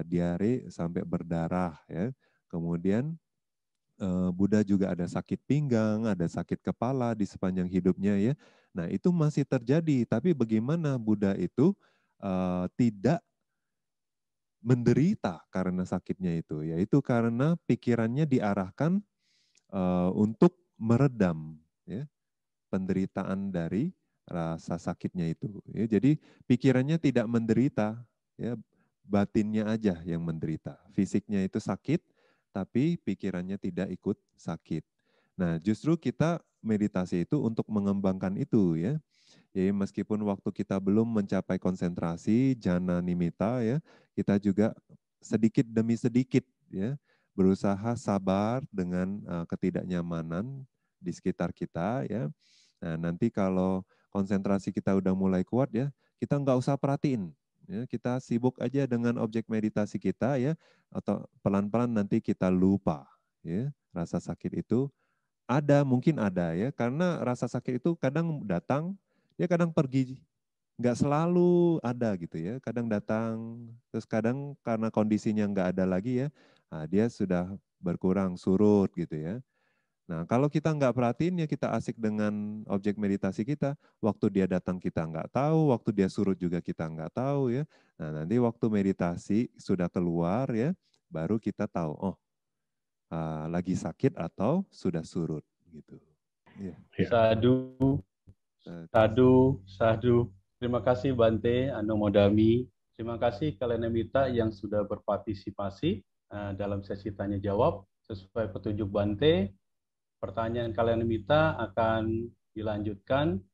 Speaker 1: diare sampai berdarah ya. Kemudian Buddha juga ada sakit pinggang, ada sakit kepala di sepanjang hidupnya ya. Nah itu masih terjadi, tapi bagaimana Buddha itu tidak menderita karena sakitnya itu, yaitu karena pikirannya diarahkan untuk meredam ya, penderitaan dari rasa sakitnya itu. Ya, jadi pikirannya tidak menderita, ya, batinnya aja yang menderita. Fisiknya itu sakit, tapi pikirannya tidak ikut sakit. Nah, justru kita meditasi itu untuk mengembangkan itu ya. Jadi meskipun waktu kita belum mencapai konsentrasi jana nimitta ya, kita juga sedikit demi sedikit ya berusaha sabar dengan ketidaknyamanan di sekitar kita ya. Nah, nanti kalau konsentrasi kita udah mulai kuat ya, kita nggak usah perhatiin. Ya, kita sibuk aja dengan objek meditasi kita ya, atau pelan-pelan nanti kita lupa. Ya, rasa sakit itu ada, mungkin ada ya, karena rasa sakit itu kadang datang, dia kadang pergi, nggak selalu ada gitu ya. Kadang datang, terus kadang karena kondisinya nggak ada lagi ya, nah dia sudah berkurang, surut gitu ya. Nah, kalau kita nggak perhatiin ya kita asik dengan objek meditasi kita, waktu dia datang kita nggak tahu, waktu dia surut juga kita nggak tahu ya. Nah, nanti waktu meditasi sudah keluar ya, baru kita tahu, oh lagi sakit atau sudah surut gitu. Ya.
Speaker 2: Sadu, sadu, sadu. Terima kasih Bante Anomodami. Terima kasih Kalenamita yang sudah berpartisipasi dalam sesi tanya jawab. Sesuai petunjuk Bante, pertanyaan Kalenamita akan dilanjutkan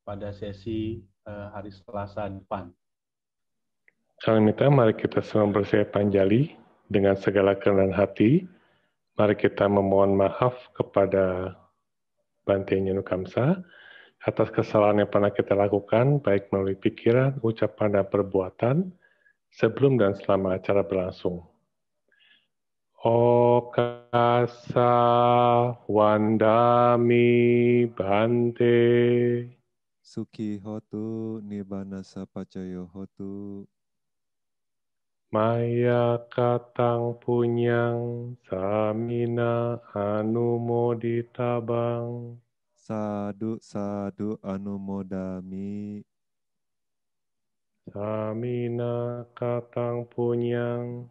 Speaker 2: pada sesi hari Selasa depan.
Speaker 4: Kalenamita, mari kita semua bersiap panjali dengan segala kerendahan hati. Mari kita memohon maaf kepada Bante Nyanukamsa atas kesalahan yang pernah kita lakukan, baik melalui pikiran, ucapan, dan perbuatan, sebelum dan selama acara berlangsung. Okasa wandami Bante.
Speaker 1: Suki hotu, nibbana sapacayo hotu.
Speaker 4: Maya katang punyang, samina anumoditabang.
Speaker 1: Sadu, sadu, anumodami.
Speaker 4: Samina katang punyang,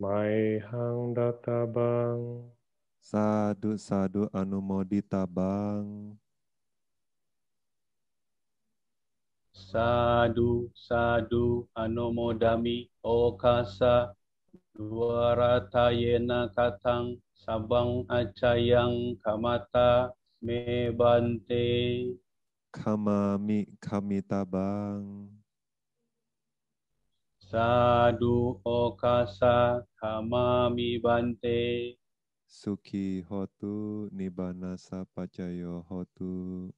Speaker 4: maihang databang.
Speaker 1: Sadu, sadu, anumoditabang.
Speaker 2: Sadu, sadu, anomodami, okasa, duaratayena katang, sabang acayang kamata, me Bante.
Speaker 1: Kamami, kamitabang.
Speaker 2: Sadu, okasa, kamami Bante.
Speaker 1: Suki hotu, nibbana sapacayo hotu.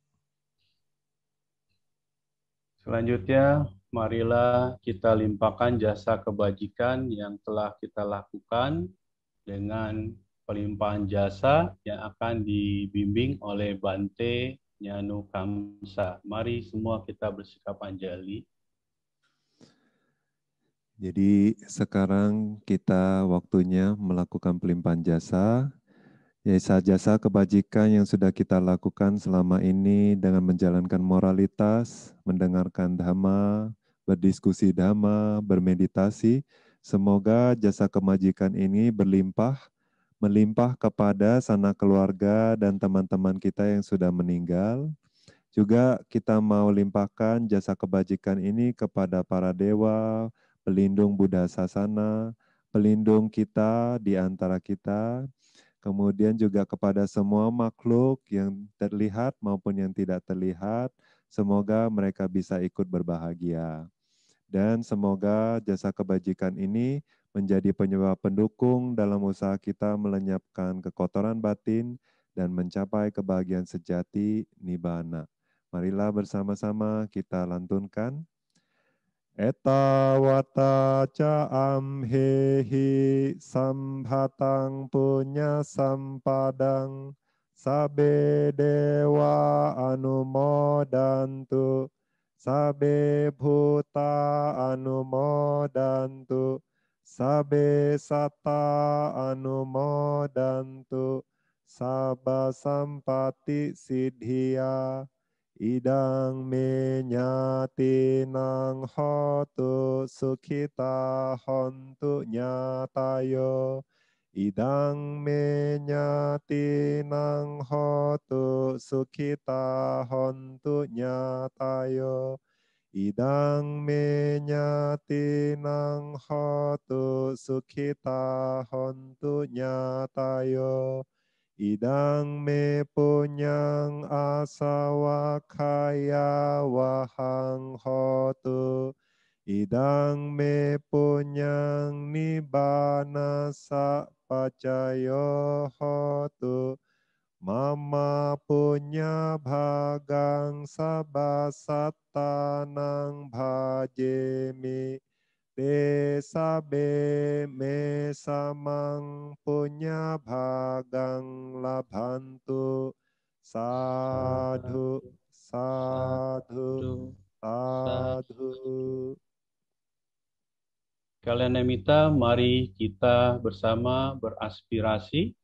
Speaker 2: Selanjutnya, marilah kita limpahkan jasa kebajikan yang telah kita lakukan dengan pelimpahan jasa yang akan dibimbing oleh Bante Nyanukamsa. Mari semua kita bersikap anjali.
Speaker 1: Jadi sekarang kita waktunya melakukan pelimpahan jasa. Jasa kebajikan yang sudah kita lakukan selama ini dengan menjalankan moralitas, mendengarkan dhamma, berdiskusi dhamma, bermeditasi. Semoga jasa kebajikan ini melimpah kepada sanak keluarga dan teman-teman kita yang sudah meninggal. Juga kita mau limpahkan jasa kebajikan ini kepada para dewa, pelindung Buddha Sasana, pelindung kita di antara kita, kemudian juga kepada semua makhluk yang terlihat maupun yang tidak terlihat, semoga mereka bisa ikut berbahagia. Dan semoga jasa kebajikan ini menjadi penyebab pendukung dalam usaha kita melenyapkan kekotoran batin dan mencapai kebahagiaan sejati nibbana. Marilah bersama-sama kita lantunkan. Eta wata ca amhehi sambhatang punya sampadang sabe dewa anumodantu sabe bhuta anumodantu sabe satta anumodantu sabba sampati siddhya. Idang menyati nang hotu sukhita hontu nyatayo. Idang menyati nang hotu sukhita hontu nyatayo. Idang menyati nang hotu sukhita hontu nyatayo. Idang me punyang asawa kaya wahang hotu. Idang me punyang nibbana sapacayo hotu. Mama punya bhagang sabasatanang bhajemi desa be me samang punya bhagang labhantu sadhu sadhu sadhu.
Speaker 2: Kalyanamita, mari kita bersama beraspirasi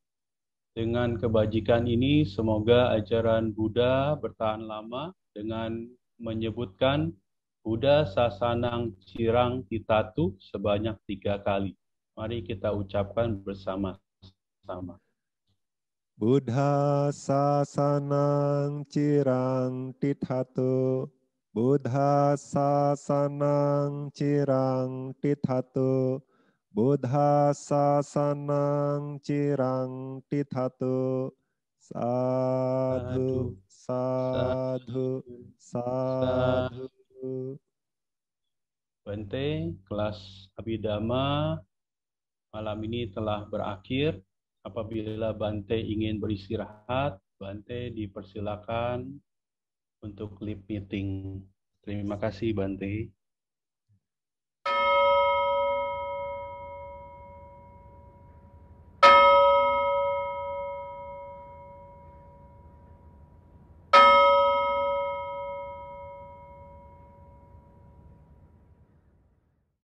Speaker 2: dengan kebajikan ini. Semoga ajaran Buddha bertahan lama dengan menyebutkan Buddha sasanang cirang titatu sebanyak 3 kali. Mari kita ucapkan bersama-sama.
Speaker 1: Buddha sasanang cirang tithatu. Buddha sasanang cirang tithatu. Buddha sasanang cirang tithatu. Sadhu, sadhu, sadhu.
Speaker 2: Bante, kelas Abhidhamma malam ini telah berakhir. Apabila Bante ingin beristirahat, Bante dipersilakan untuk live meeting. Terima kasih Bante.